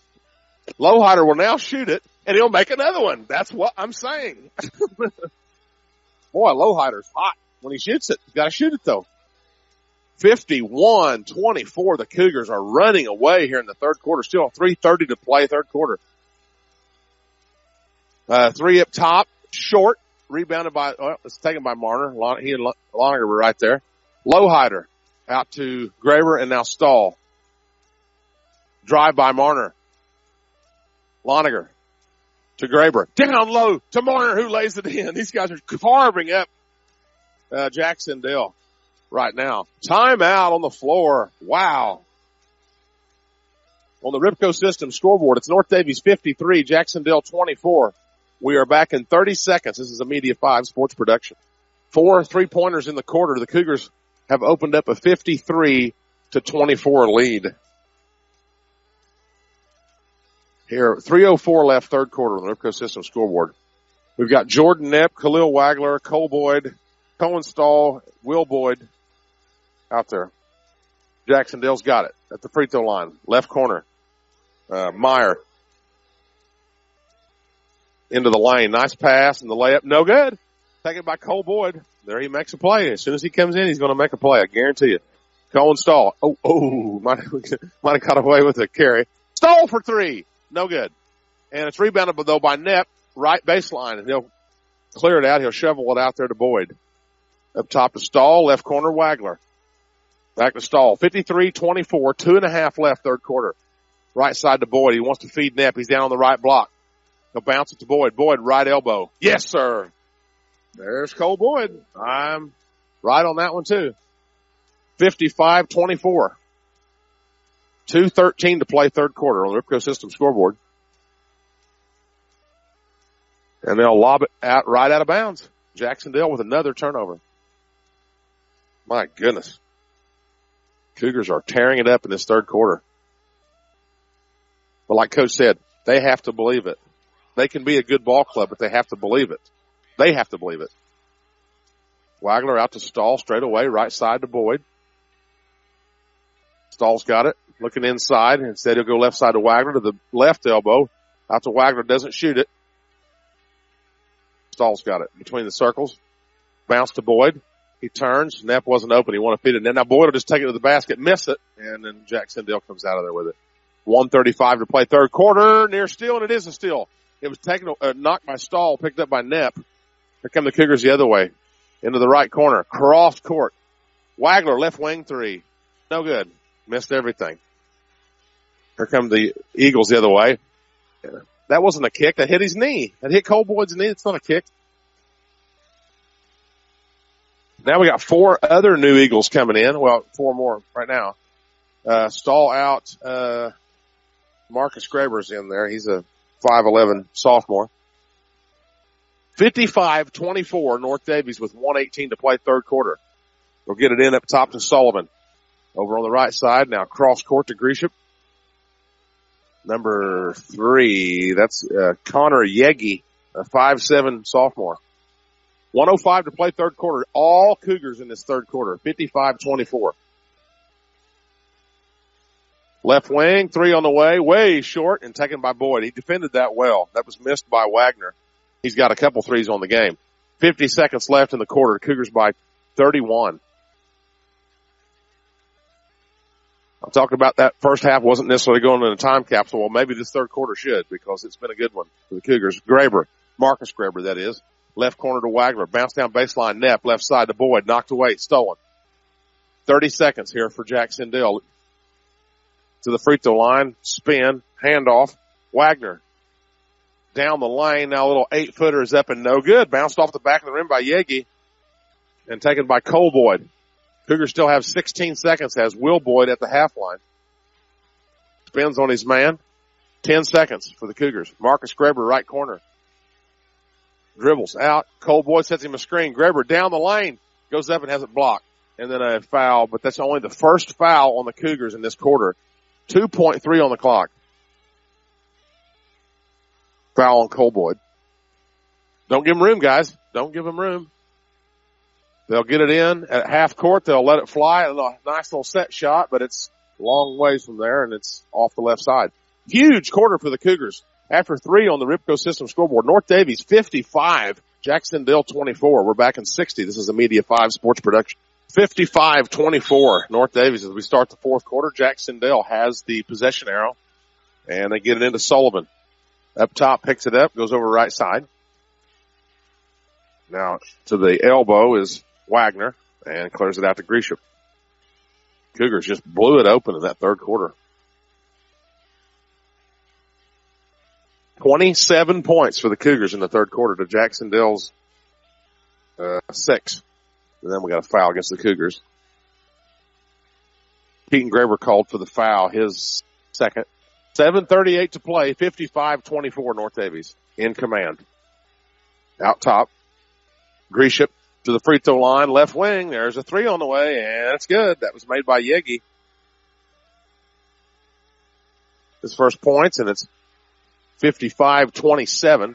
Lowhider will now shoot it, and he'll make another one. That's what I'm saying. Boy, Lowhider's hot when he shoots it. He's got to shoot it, though. 51-24. The Cougars are running away here in the third quarter. Still 3:30 to play, third quarter. Three up top, short, rebounded by, it's taken by Marner. He and Loniger were right there. Lowhider out to Graber and now Stahl. Drive by Marner. Loniger to Graber. Down low to Marner, who lays it in. These guys are carving up Jac Cen right now. Timeout on the floor. Wow. On the Ripco System scoreboard, it's North Daviess 53, Jac Cen 24. We are back in 30 seconds. This is a Media 5 sports production. 4 3-pointers in the quarter. The Cougars have opened up a 53-24 lead. Here, 3:04 left, third quarter on the Ripco System scoreboard. We've got Jordan Knepp, Khalil Wagler, Cole Boyd, Cohen Stahl, Will Boyd out there. Jacksonville's got it at the free throw line. Left corner. Meyer. Into the lane. Nice pass and the layup. No good. Taken by Cole Boyd. There he makes a play. As soon as he comes in, he's going to make a play. I guarantee you. Cohen Stahl. Might have got away with a carry. Stahl for three. No good. And it's rebounded, though, by Knepp. Right baseline. And he'll clear it out. He'll shovel it out there to Boyd. Up top to Stahl. Left corner, Wagler. Back to Stahl. 53-24. 2.5 left, third quarter. Right side to Boyd. He wants to feed Knepp. He's down on the right block. He'll bounce it to Boyd. Boyd, right elbow. Yes, sir. There's Cole Boyd. I'm right on that one, too. 55-24. 2:13 to play third quarter on the Ripco System scoreboard. And they'll lob it out right out of bounds. Jacksonville with another turnover. My goodness. Cougars are tearing it up in this third quarter. But like Coach said, they have to believe it. They can be a good ball club, but they have to believe it. They have to believe it. Wagler out to Stahl straight away, right side to Boyd. Stahl's got it, looking inside. Instead, he'll go left side to Wagler to the left elbow. Out to Wagler, doesn't shoot it. Stahl's got it between the circles. Bounce to Boyd. He turns. Knepp wasn't open. He wanted to feed it. And now Boyd will just take it to the basket, miss it, and then Jac Cen comes out of there with it. 1:35 to play third quarter. Near steal, and it is a steal. It was taken, knocked by Stahl, picked up by Knepp. Here come the Cougars the other way. Into the right corner. Cross court. Wagler, left wing three. No good. Missed everything. Here come the Eagles the other way. That wasn't a kick. That hit his knee. That hit Cole Boyd's knee. It's not a kick. Now we got 4 other new Eagles coming in. Well, 4 more right now. Stahl out. Marcus Graber's in there. He's a 5'11" sophomore. 55-24 North Daviess with 1:18 to play third quarter. We'll get it in up top to Sullivan. Over on the right side now, cross court to Grisham. Number 3, that's Connor Yegi, a 5'7" sophomore. 1:05 to play third quarter. All Cougars in this third quarter. 55-24. Left wing, 3 on the way short and taken by Boyd. He defended that well. That was missed by Wagner. He's got a couple threes on the game. 50 seconds left in the quarter. Cougars by 31. I'm talking about that first half wasn't necessarily going in a time capsule. Well, maybe this third quarter should, because it's been a good one for the Cougars. Graber, Marcus Graber, that is. Left corner to Wagner. Bounce down baseline. Nepp, left side to Boyd. Knocked away. Stolen. 30 seconds here for Jac Cen to the free throw line. Spin. Handoff. Wagner. Down the lane. Now a little 8-footer is up and no good. Bounced off the back of the rim by Yegi and taken by Cole Boyd. Cougars still have 16 seconds as Will Boyd at the half line. Spins on his man. 10 seconds for the Cougars. Marcus Graber, right corner. Dribbles out. Cole Boyd sets him a screen. Graber down the lane. Goes up and has it blocked. And then a foul, but that's only the first foul on the Cougars in this quarter. 2.3 on the clock. Foul on Cole Boyd. Don't give him room, guys. Don't give him room. They'll get it in at half court. They'll let it fly. A nice little set shot, but it's a long ways from there, and it's off the left side. Huge quarter for the Cougars. After 3 on the Ripco System scoreboard, North Daviess 55, Jac Cen 24. We're back in 60. This is a Media 5 sports production. 55-24, North Daviess as we start the fourth quarter. Jac Cen has the possession arrow, and they get it into Sullivan. Up top, picks it up, goes over right side. Now to the elbow is Wagner, and clears it out to Grisham. Cougars just blew it open in that third quarter. 27 points for the Cougars in the third quarter to Jac Cen 6. And then we got a foul against the Cougars. Keaton Graber called for the foul, his second. 7:38 to play, 55-24 North Daviess in command. Out top, Grisham to the free throw line, left wing. There's a 3 on the way, and it's good. That was made by Yegi. His first points, and it's 55-27.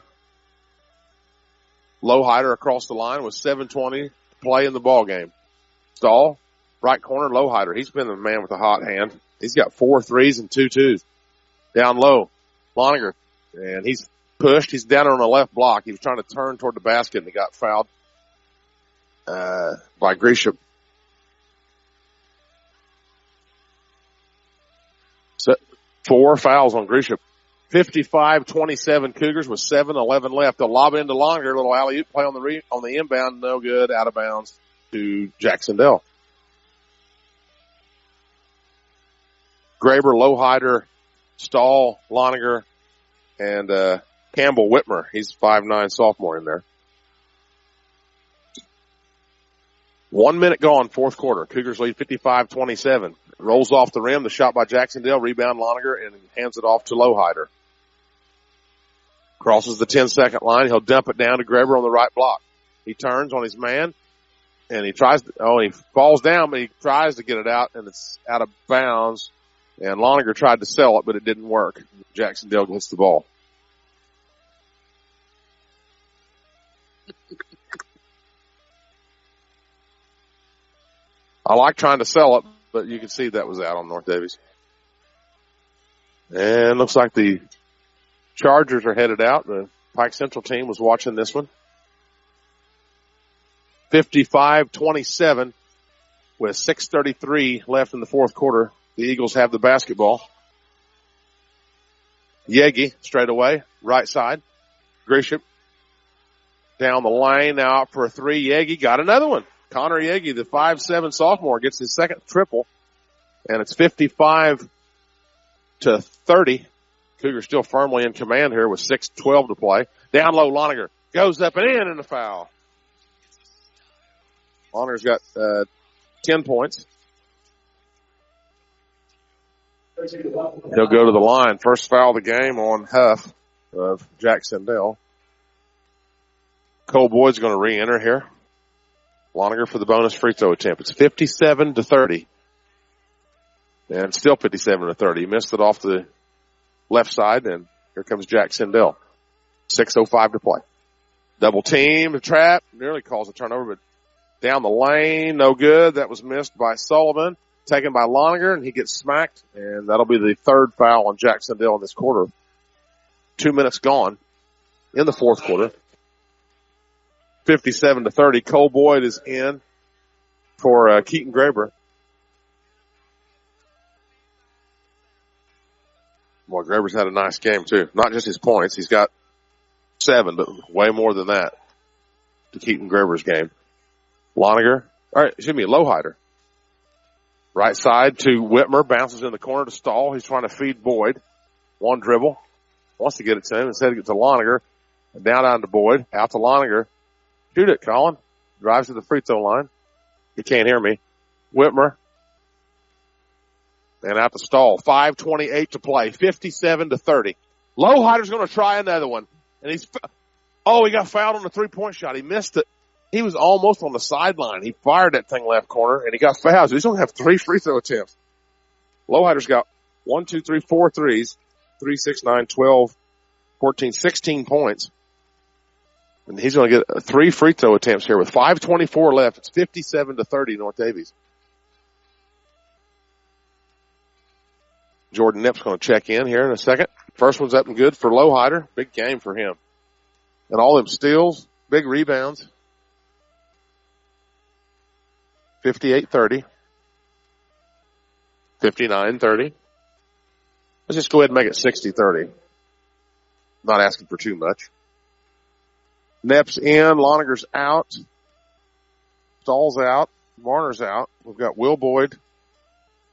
Lowhider across the line with 7:20 to play in the ball game. Stahl, right corner, Lowhider. He's been the man with a hot hand. He's got 4 threes and 2 twos. Down low, Loninger, and he's pushed. He's down on the left block. He was trying to turn toward the basket, and he got fouled by Grisham. So 4 fouls on Grisham. 55-27 Cougars with 7:11 left. They'll lob it into Longer. Little alley-oop play on the inbound. No good. Out of bounds to Jac Cen. Graber, Lowhider, Stahl, Loninger, and Campbell Whitmer. He's 5'9" sophomore in there. 1 minute gone, fourth quarter. Cougars lead 55-27. Rolls off the rim. The shot by Jac Cen. Rebound Loninger and hands it off to Lowhider. Crosses the 10-second line. He'll dump it down to Graber on the right block. He turns on his man, and he falls down, but he tries to get it out, and it's out of bounds. And Loninger tried to sell it, but it didn't work. Jac Cen gets the ball. I like trying to sell it, but you can see that was out on North Daviess. And looks like the Chargers are headed out. The Pike Central team was watching this one. 55-27 with 6:33 left in the fourth quarter. The Eagles have the basketball. Yegi straight away, right side. Grisham down the lane, now out for a 3. Yegi got another one. Connor Yegi, the 5'7" sophomore, gets his second triple, and it's 55-30. Cougars still firmly in command here with 6:12 to play. Down low, Loninger goes up and in, and a foul. Loninger's got 10 points. He'll go to the line. First foul of the game on Huff of Jac Cen. Cole Boyd's going to re-enter here. Loninger for the bonus free throw attempt. It's 57-30. And still 57-30. He missed it off the left side, and here comes Jac Cen. 6:05 to play. Double team, a trap. Nearly calls a turnover, but down the lane, no good. That was missed by Sullivan. taken by Loninger, and he gets smacked, and that'll be the third foul on Jac Cen in this quarter. 2 minutes gone in the fourth quarter. 57-30. Cole Boyd is in for Keaton Graber. Boy, Graber's had a nice game, too. Not just his points. He's got 7, but way more than that to Keaton Graber's game. Loninger, Lowhider. Right side to Whitmer, bounces in the corner to Stahl. He's trying to feed Boyd. One dribble. Wants to get it to him. Instead, it gets to Loninger. Down to Boyd. Out to Loninger. Shoot it, Colin. Drives to the free throw line. You can't hear me. Whitmer. And out to Stahl. 5:28 to play. 57-30. Lowhider's going to try another one. And he got fouled on the three-point shot. He missed it. He was almost on the sideline. He fired that thing left corner, and he got fouled. So he's going to have 3 free throw attempts. Lowhider's got 4 threes, 3, 6, 9, 12, 14, 16 points. And he's going to get 3 free throw attempts here with 5:24 left. It's 57-30 North Daviess. Jordan Knipp's going to check in here in a second. First one's up and good for Lowhider. Big game for him. And all them steals, big rebounds. 58-30. 59-30. Let's just go ahead and make it 60-30. Not asking for too much. Knipp's in. Loninger's out. Stahl's out. Varner's out. We've got Will Boyd.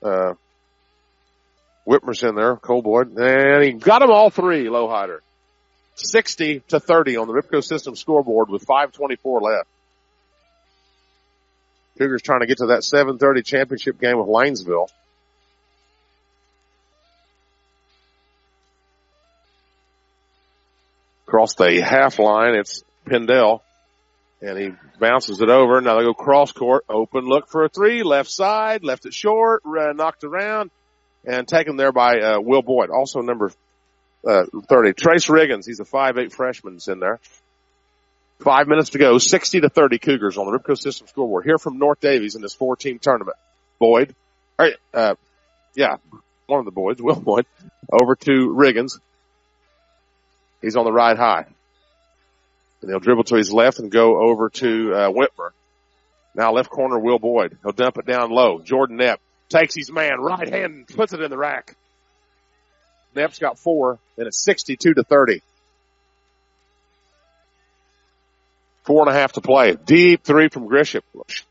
Whitmer's in there. Cole Boyd. And he got them all 3, Lowhider. 60-30 on the Ripco System scoreboard with 5:24 left. Cougars trying to get to that 7:30 championship game with Lanesville. Across the half line, it's Pendel. And he bounces it over. Now they go cross court. Open look for a 3. Left side. Left it short. Knocked around. And taken there by Will Boyd. Also number 30. Trace Riggins. He's a 5'8 freshman that's in there. 5 minutes to go. 60-30 Cougars on the Ripco System scoreboard. Here from North Daviess in this 4-team tournament. Boyd. One of the Boyds, Will Boyd. Over to Riggins. He's on the right high. And he'll dribble to his left and go over to Whitmer. Now left corner, Will Boyd. He'll dump it down low. Jordan Knipp takes his man, right hand, and puts it in the rack. Knipp's got 4, and it's 62-30. 4.5 to play. Deep 3 from Grisham.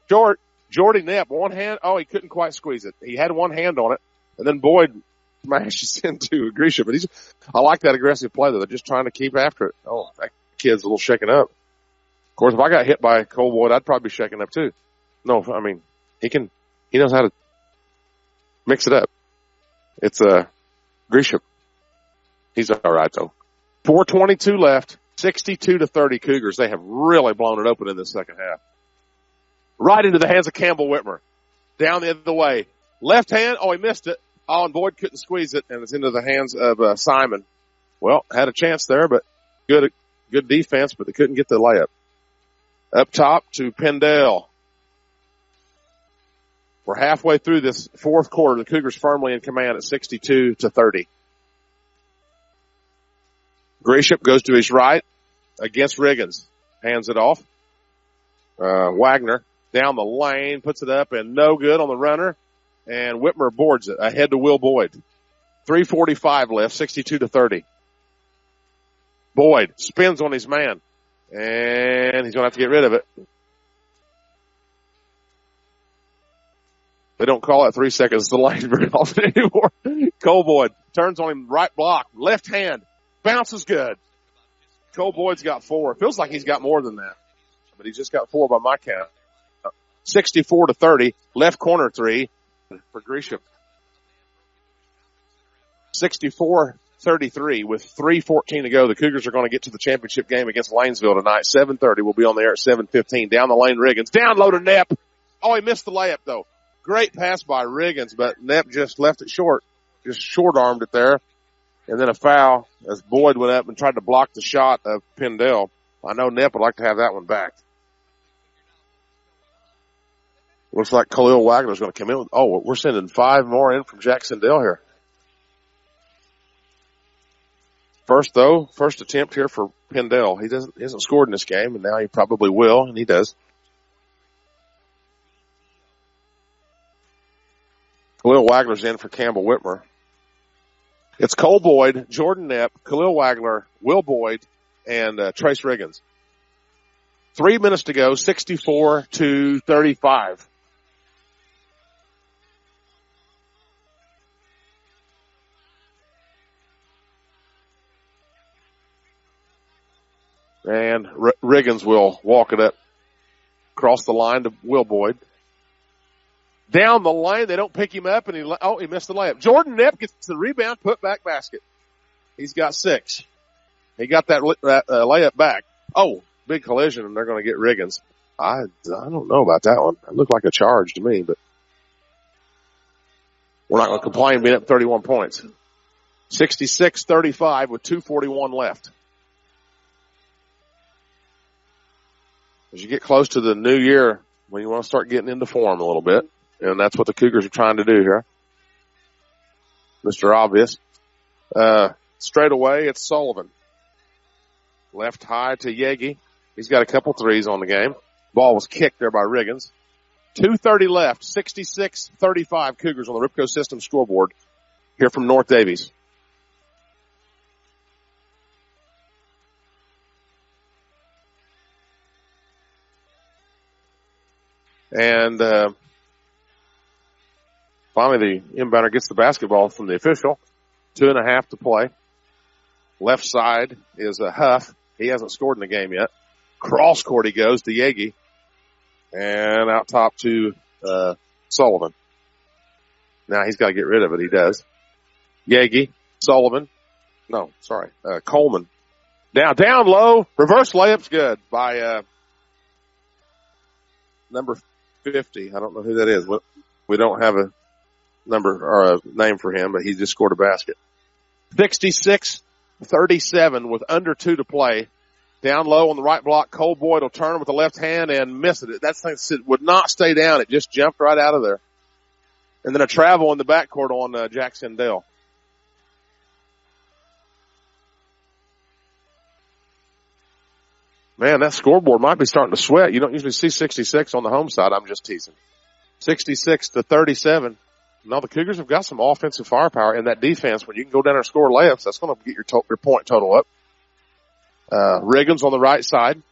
Short. Jordy Knipp, one hand. Oh, he couldn't quite squeeze it. He had one hand on it, and then Boyd smashes into Grisham. But I like that aggressive play, though. They're just trying to keep after it. Oh, that kid's a little shaken up. Of course, if I got hit by Cole Boyd, I'd probably be shaken up, too. No, I mean, he knows how to mix it up. It's Grisham. He's all right, though. 4:22 left. 62-30 Cougars. They have really blown it open in the second half. Right into the hands of Campbell Whitmer. Down the other way. Left hand. Oh, he missed it. Oh, and Boyd couldn't squeeze it, and it's into the hands of Simon. Well, had a chance there, but good defense, but they couldn't get the layup. Up top to Pendel. We're halfway through this fourth quarter. The Cougars firmly in command at 62-30. Grisham goes to his right against Riggins. Hands it off. Wagner down the lane, puts it up, and no good on the runner. And Whitmer boards it ahead to Will Boyd. 3:45 left, 62-30. Boyd spins on his man, and he's going to have to get rid of it. They don't call it 3 seconds to lane very often anymore. Cole Boyd turns on him, right block, left hand, bounces good. Cole Boyd's got 4. It feels like he's got more than that, but he's just got 4 by my count. 64-30, left corner 3 for Grisham. 64-33 with 3:14 to go. The Cougars are going to get to the championship game against Lanesville tonight. 7:30. We'll be on the air at 7:15. Down the lane, Riggins. Down low to Knipp. Oh, he missed the layup, though. Great pass by Riggins, but Knipp just left it short. Just short-armed it there. And then a foul as Boyd went up and tried to block the shot of Pendel. I know Knipp would like to have that one back. Looks like Khalil Wagner's going to come in. Oh, we're sending 5 more in from Jac Cen here. First attempt here for Pendel. He hasn't scored in this game, and now he probably will, and he does. Khalil Wagner's in for Campbell Whitmer. It's Cole Boyd, Jordan Knapp, Khalil Wagner, Will Boyd, and Trace Riggins. 3 minutes to go, 64-35. And Riggins will walk it up across the line to Will Boyd. Down the lane, they don't pick him up, and he missed the layup. Jordan Knapp gets the rebound, put back basket. He's got 6. He got that layup back. Oh, big collision, and they're going to get Riggins. I don't know about that one. It looked like a charge to me, but we're not going to complain being up 31 points. 66-35 with 2:41 left. As you get close to the new year, when you want to start getting into form a little bit, and that's what the Cougars are trying to do here. Mr. Obvious. Straight away, it's Sullivan. Left high to Yegi. He's got a couple threes on the game. Ball was kicked there by Riggins. 2:30 left, 66-35 Cougars on the Ripco System scoreboard here from North Daviess. And finally, the inbounder gets the basketball from the official. 2.5 to play. Left side is a Huff. He hasn't scored in the game yet. Cross court he goes to Yegi. And out top to Sullivan. Now he's got to get rid of it. He does. Yegi, Sullivan. No, sorry. Coleman. Down low. Reverse layup's good by number 50. I don't know who that is. We don't have a number or a name for him, but he just scored a basket. 66-37 with under 2 to play. Down low on the right block, Cole Boyd will turn with the left hand and miss it. That thing would not stay down. It just jumped right out of there. And then a travel in the backcourt on Jac Cen. Man, that scoreboard might be starting to sweat. You don't usually see 66 on the home side. I'm just teasing. 66-37. Now the Cougars have got some offensive firepower in that defense. When you can go down there and score layups, that's going to get your point total up. Riggins on the right side.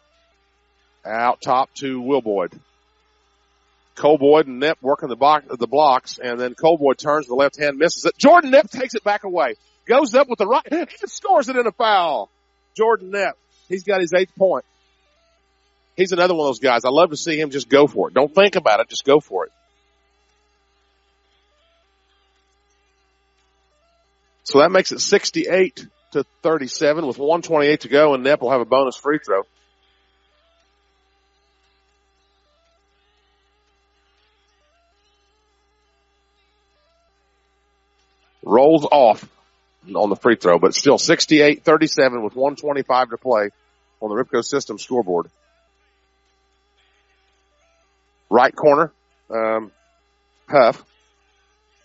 Out top to Will Boyd. Cole Boyd and Knapp working the blocks, and then Cole Boyd turns to the left hand, misses it. Jordan Knapp takes it back away. Goes up with the right, and scores it in a foul. Jordan Knapp. He's got his 8th point. He's another one of those guys. I love to see him just go for it. Don't think about it. Just go for it. So that makes it 68-37 with 1:28 to go, and Knapp will have a bonus free throw. Rolls off on the free throw, but still 68-37 with 1:25 to play on the Ripco System scoreboard. Right corner, Huff.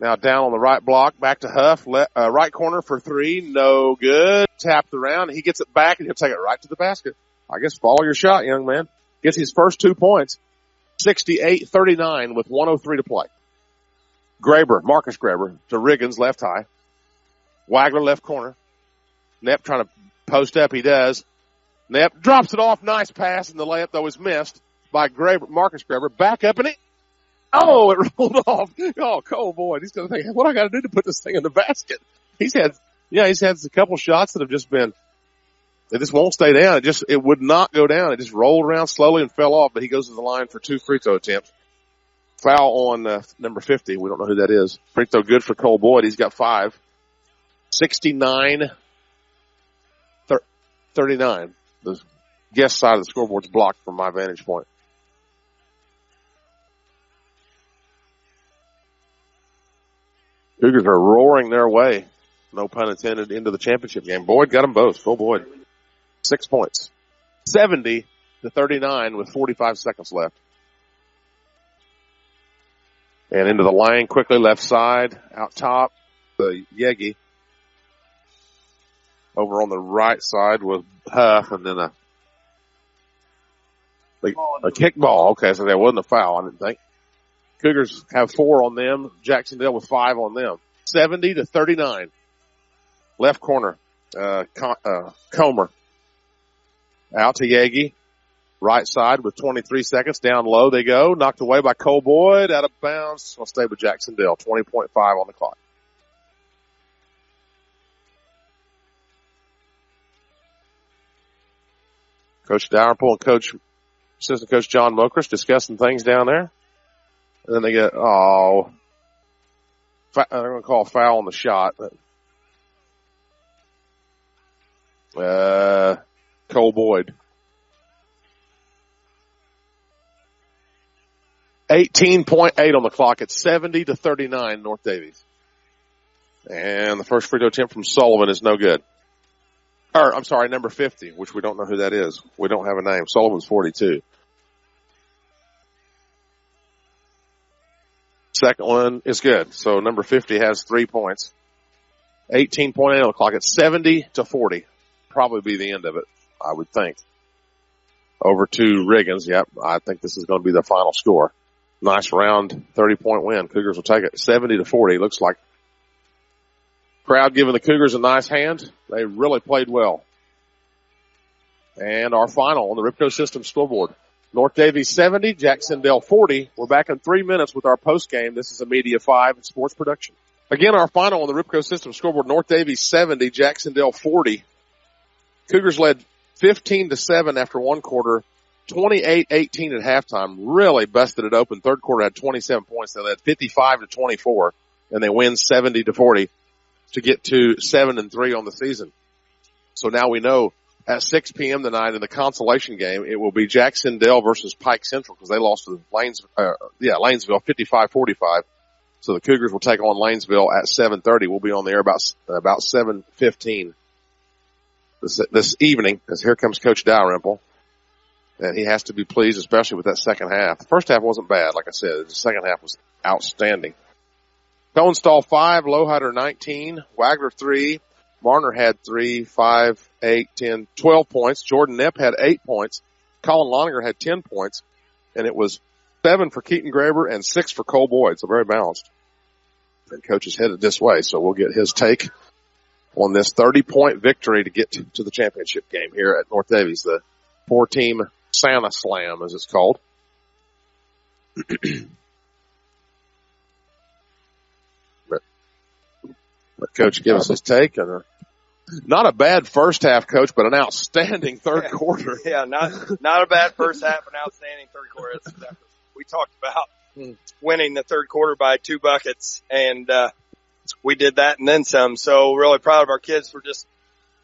Now down on the right block, back to Huff. Right corner for 3, no good. Tapped around, he gets it back, and he'll take it right to the basket. I guess follow your shot, young man. Gets his first 2 points. 68-39 with 1:03 to play. Marcus Graber to Riggins, left high. Wagner, left corner. Knapp trying to post up, he does. Knapp drops it off, nice pass, and the layup, though, is missed by Marcus Graber. Back up, and it rolled off. Oh, Cole Boyd, he's going to think, what do I got to do to put this thing in the basket? He's had a couple shots that have just been, they just won't stay down. It would not go down. It just rolled around slowly and fell off, but he goes to the line for 2 free throw attempts. Foul on number 50. We don't know who that is. Free throw good for Cole Boyd. He's got 5. 69-39. The guest side of the scoreboard's blocked from my vantage point. Cougars are roaring their way, no pun intended, into the championship game. Boyd got them both. Full Boyd. 6 points. 70-39 with 45 seconds left. And into the lane, quickly left side, out top, the Yegi. Over on the right side was Huff, and then a kickball. Okay, so that wasn't a foul, I didn't think. Cougars have 4 on them. Jacksonville with 5 on them. 70-39. Left corner, Comer. Out to Yagi. Right side with 23 seconds. Down low they go. Knocked away by Cole Boyd. Out of bounds. Will stay with Jacksonville. 20.5 on the clock. Coach Dalrymple and assistant coach John Mokers discussing things down there. And then they get, they're going to call a foul on the shot. Cole Boyd. 18.8 on the clock. It's 70-39 North Daviess. And the first free throw attempt from Sullivan is no good. I'm sorry, number 50, which we don't know who that is. We don't have a name. Sullivan's 42. Second one is good. So number 50 has 3 points. 18.8 on the clock. It's 70-40. Probably be the end of it, I would think. Over to Riggins. Yep, I think this is going to be the final score. Nice round 30-point win. Cougars will take it 70-40. Looks like crowd giving the Cougars a nice hand. They really played well. And our final on the Ripco System scoreboard. North Daviess 70, Jacksonville 40. We're back in 3 minutes with our post game. This is a Media 5 sports production. Again, our final on the Ripco System scoreboard. North Daviess 70, Jacksonville 40. Cougars led 15-7 after one quarter. 28-18 at halftime. Really busted it open. Third quarter had 27 points. They led 55-24, and they win 70-40 to get to 7-3 on the season. So now we know at 6 p.m. tonight in the consolation game, it will be Jacksonville versus Pike Central because they lost to Lanesville 55-45. So the Cougars will take on Lanesville at 7:30. We'll be on the air about 7:15 this evening. As here comes Coach Dalrymple. And he has to be pleased, especially with that second half. The first half wasn't bad, like I said. The second half was outstanding. Cohenstall 5, Lowhider 19, Wagner 3, Marner had 3, 5, 8, 10, 12 points. Jordan Knepp had 8 points. Colin Loninger had 10 points. And it was 7 for Keaton Graber and 6 for Cole Boyd, so very balanced. And Coach is headed this way, so we'll get his take on this 30-point victory to get to the championship game here at North Daviess, the 4-team Santa Slam, as it's called. Let Coach give us his take. And not a bad first half, Coach, but an outstanding third quarter. Yeah, not a bad first half, an outstanding third quarter. That's exactly what we talked about winning the third quarter by 2 buckets, and we did that and then some. So really proud of our kids for just,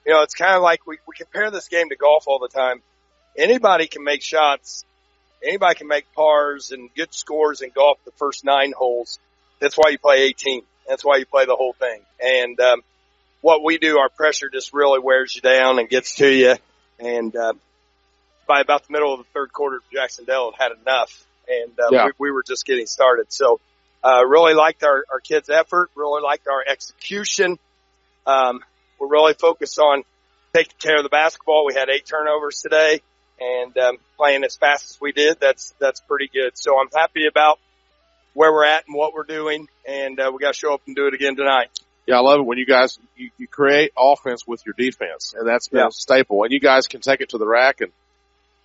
it's kind of like we compare this game to golf all the time. Anybody can make shots. Anybody can make pars and good scores in golf the first 9 holes. That's why you play 18. That's why you play the whole thing. And what we do, our pressure just really wears you down and gets to you. And by about the middle of the third quarter, Jacksonville had enough. And we were just getting started. So really liked our kids' effort, really liked our execution. We're really focused on taking care of the basketball. We had 8 turnovers today. And playing as fast as we did, that's pretty good. So I'm happy about where we're at and what we're doing, and we got to show up and do it again tonight. Yeah, I love it when you guys you create offense with your defense, and that's been a staple. And you guys can take it to the rack. And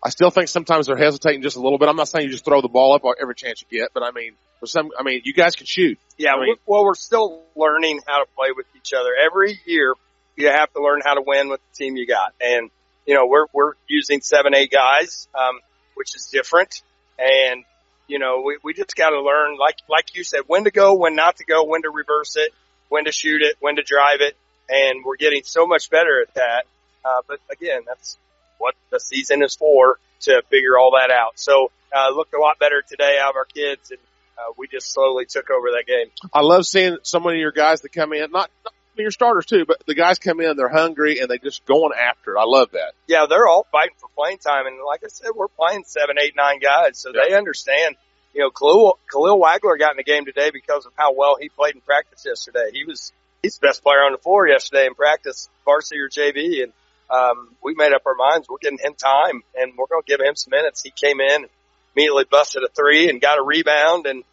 I still think sometimes they're hesitating just a little bit. I'm not saying you just throw the ball up every chance you get, but you guys can shoot. Yeah, we're still learning how to play with each other. Every year, you have to learn how to win with the team you got, and we're using 7-8 guys, which is different. And, we just got to learn, like you said, when to go, when not to go, when to reverse it, when to shoot it, when to drive it. And we're getting so much better at that. But again, that's what the season is for, to figure all that out. So, looked a lot better today out of our kids, and we just slowly took over that game. I love seeing so many of your guys that come in, not your starters too, but the guys come in, they're hungry, and they just going after it. I love that. Yeah, they're all fighting for playing time, and like I said, we're playing 7, 8, 9 guys, so they understand Khalil Wagler got in the game today because of how well he played in practice yesterday. He's the best player on the floor yesterday in practice, varsity or JV, and we made up our minds. We're getting him time, and we're going to give him some minutes. He came in, immediately busted a three, and got a rebound, and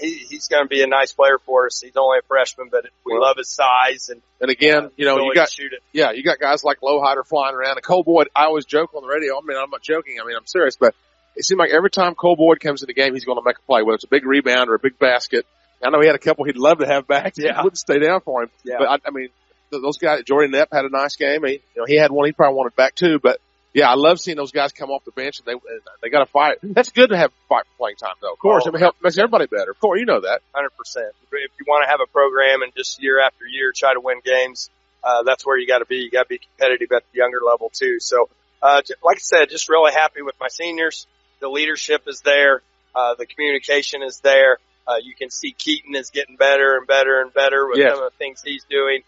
he's going to be a nice player for us. He's only a freshman, but we love his size and again, you got shoot it. Yeah, you got guys like Lowhider flying around. And Cole Boyd, I always joke on the radio. I mean, I'm not joking. I mean, I'm serious, but it seemed like every time Cole Boyd comes in the game, he's going to make a play, whether it's a big rebound or a big basket. I know he had a couple he'd love to have back. Yeah. He wouldn't stay down for him. Yeah. But I mean, those guys, Jordan Knapp had a nice game. He had one he probably wanted back too, but yeah, I love seeing those guys come off the bench and they got to fight. That's good to have fight for playing time though. Of course, it makes everybody better. Of course, you know that. 100%. If you want to have a program and just year after year try to win games, that's where you got to be. You got to be competitive at the younger level too. So, like I said, just really happy with my seniors. The leadership is there. The communication is there. You can see Keaton is getting better and better and better with some of the things he's doing.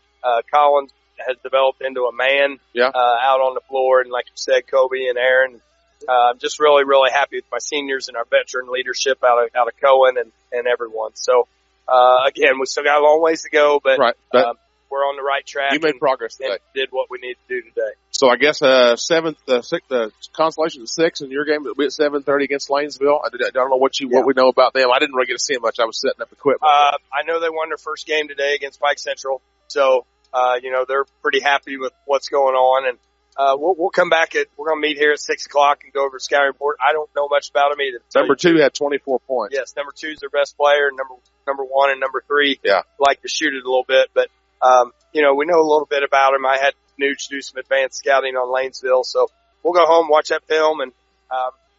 Collins has developed into a man out on the floor, and like you said, Kobe and Aaron. I'm just really, really happy with my seniors and our veteran leadership out of Cohen and everyone. So again, we still got a long ways to go, but we're on the right track. You made progress today. Did what we need to do today. So I guess the consolation is 6, and your game will be at 7:30 against Lanesville. I don't know what we know about them. I didn't really get to see them much. I was setting up equipment. I know they won their first game today against Pike Central, so they're pretty happy with what's going on, and we'll come back we're going to meet here at 6:00 and go over the scouting report. I don't know much about them either. Number 2 had 24 points. Yes, number 2 is their best player. Number 1 and number 3 like to shoot it a little bit, but we know a little bit about him. I had Nooch do some advanced scouting on Lanesville, so we'll go home, watch that film, and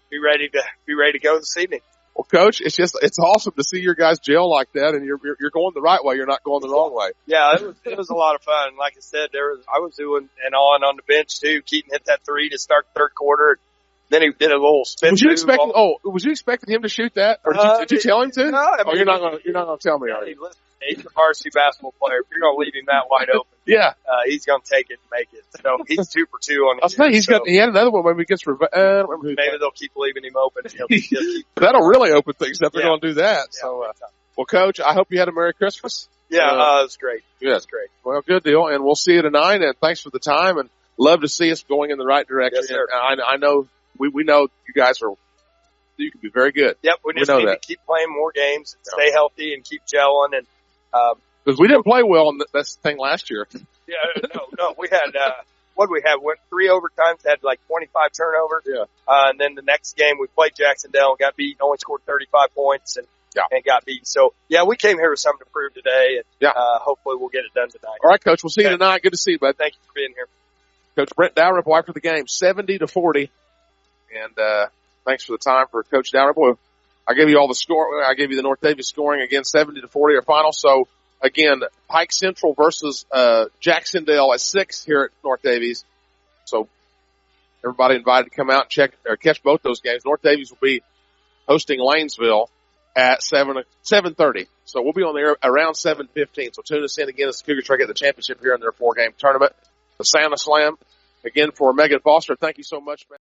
be ready to go this evening. Well, Coach, it's awesome to see your guys gel like that, and you're going the right way. You're not going the wrong way. Yeah, it was a lot of fun. Like I said, I was doing an on the bench too. Keaton hit that 3 to start the third quarter. Then he did a little spin. Was you expecting him to shoot that, or did you tell him to? No, you're not going to tell me, are you? He's a varsity basketball player. If you're going to leave him that wide open, he's going to take it and make it. So he's 2 for 2 on the year. He had another one maybe against maybe they'll keep leaving him open. That'll really open things up. They're going to do that. Yeah, so, well, Coach, I hope you had a Merry Christmas. Yeah, it was great. Yeah, it's great. Well, good deal. And we'll see you tonight. And thanks for the time. And love to see us going in the right direction. Yes, sir. I know we know you guys you can be very good. Yep, we just need to keep playing more games, and stay healthy, and keep gelling. And because we didn't play well in this thing last year. Yeah, no, we had went 3 overtimes, had like 25 turnovers. Yeah, and then the next game we played Jac Cen and got beaten, only scored 35 points, and got beaten. So we came here with something to prove today, and hopefully we'll get it done tonight. All right, Coach, we'll see you tonight. Good to see you, bud. Thank you for being here. Coach Brent Dowrip, wife for the game, 70-40. And thanks for the time for Coach Dowrip. Boy, I gave you all the score. I gave you the North Daviess scoring again, 70-40 our final. So again, Pike Central versus Jac Cen at 6 here at North Daviess. So everybody invited to come out and catch both those games. North Daviess will be hosting Lanesville at 7:30. So we'll be on the air around 7:15. So tune us in again as the Cougars try to get the championship here in their 4-game tournament. The Santa Slam again for Megan Foster. Thank you so much, man.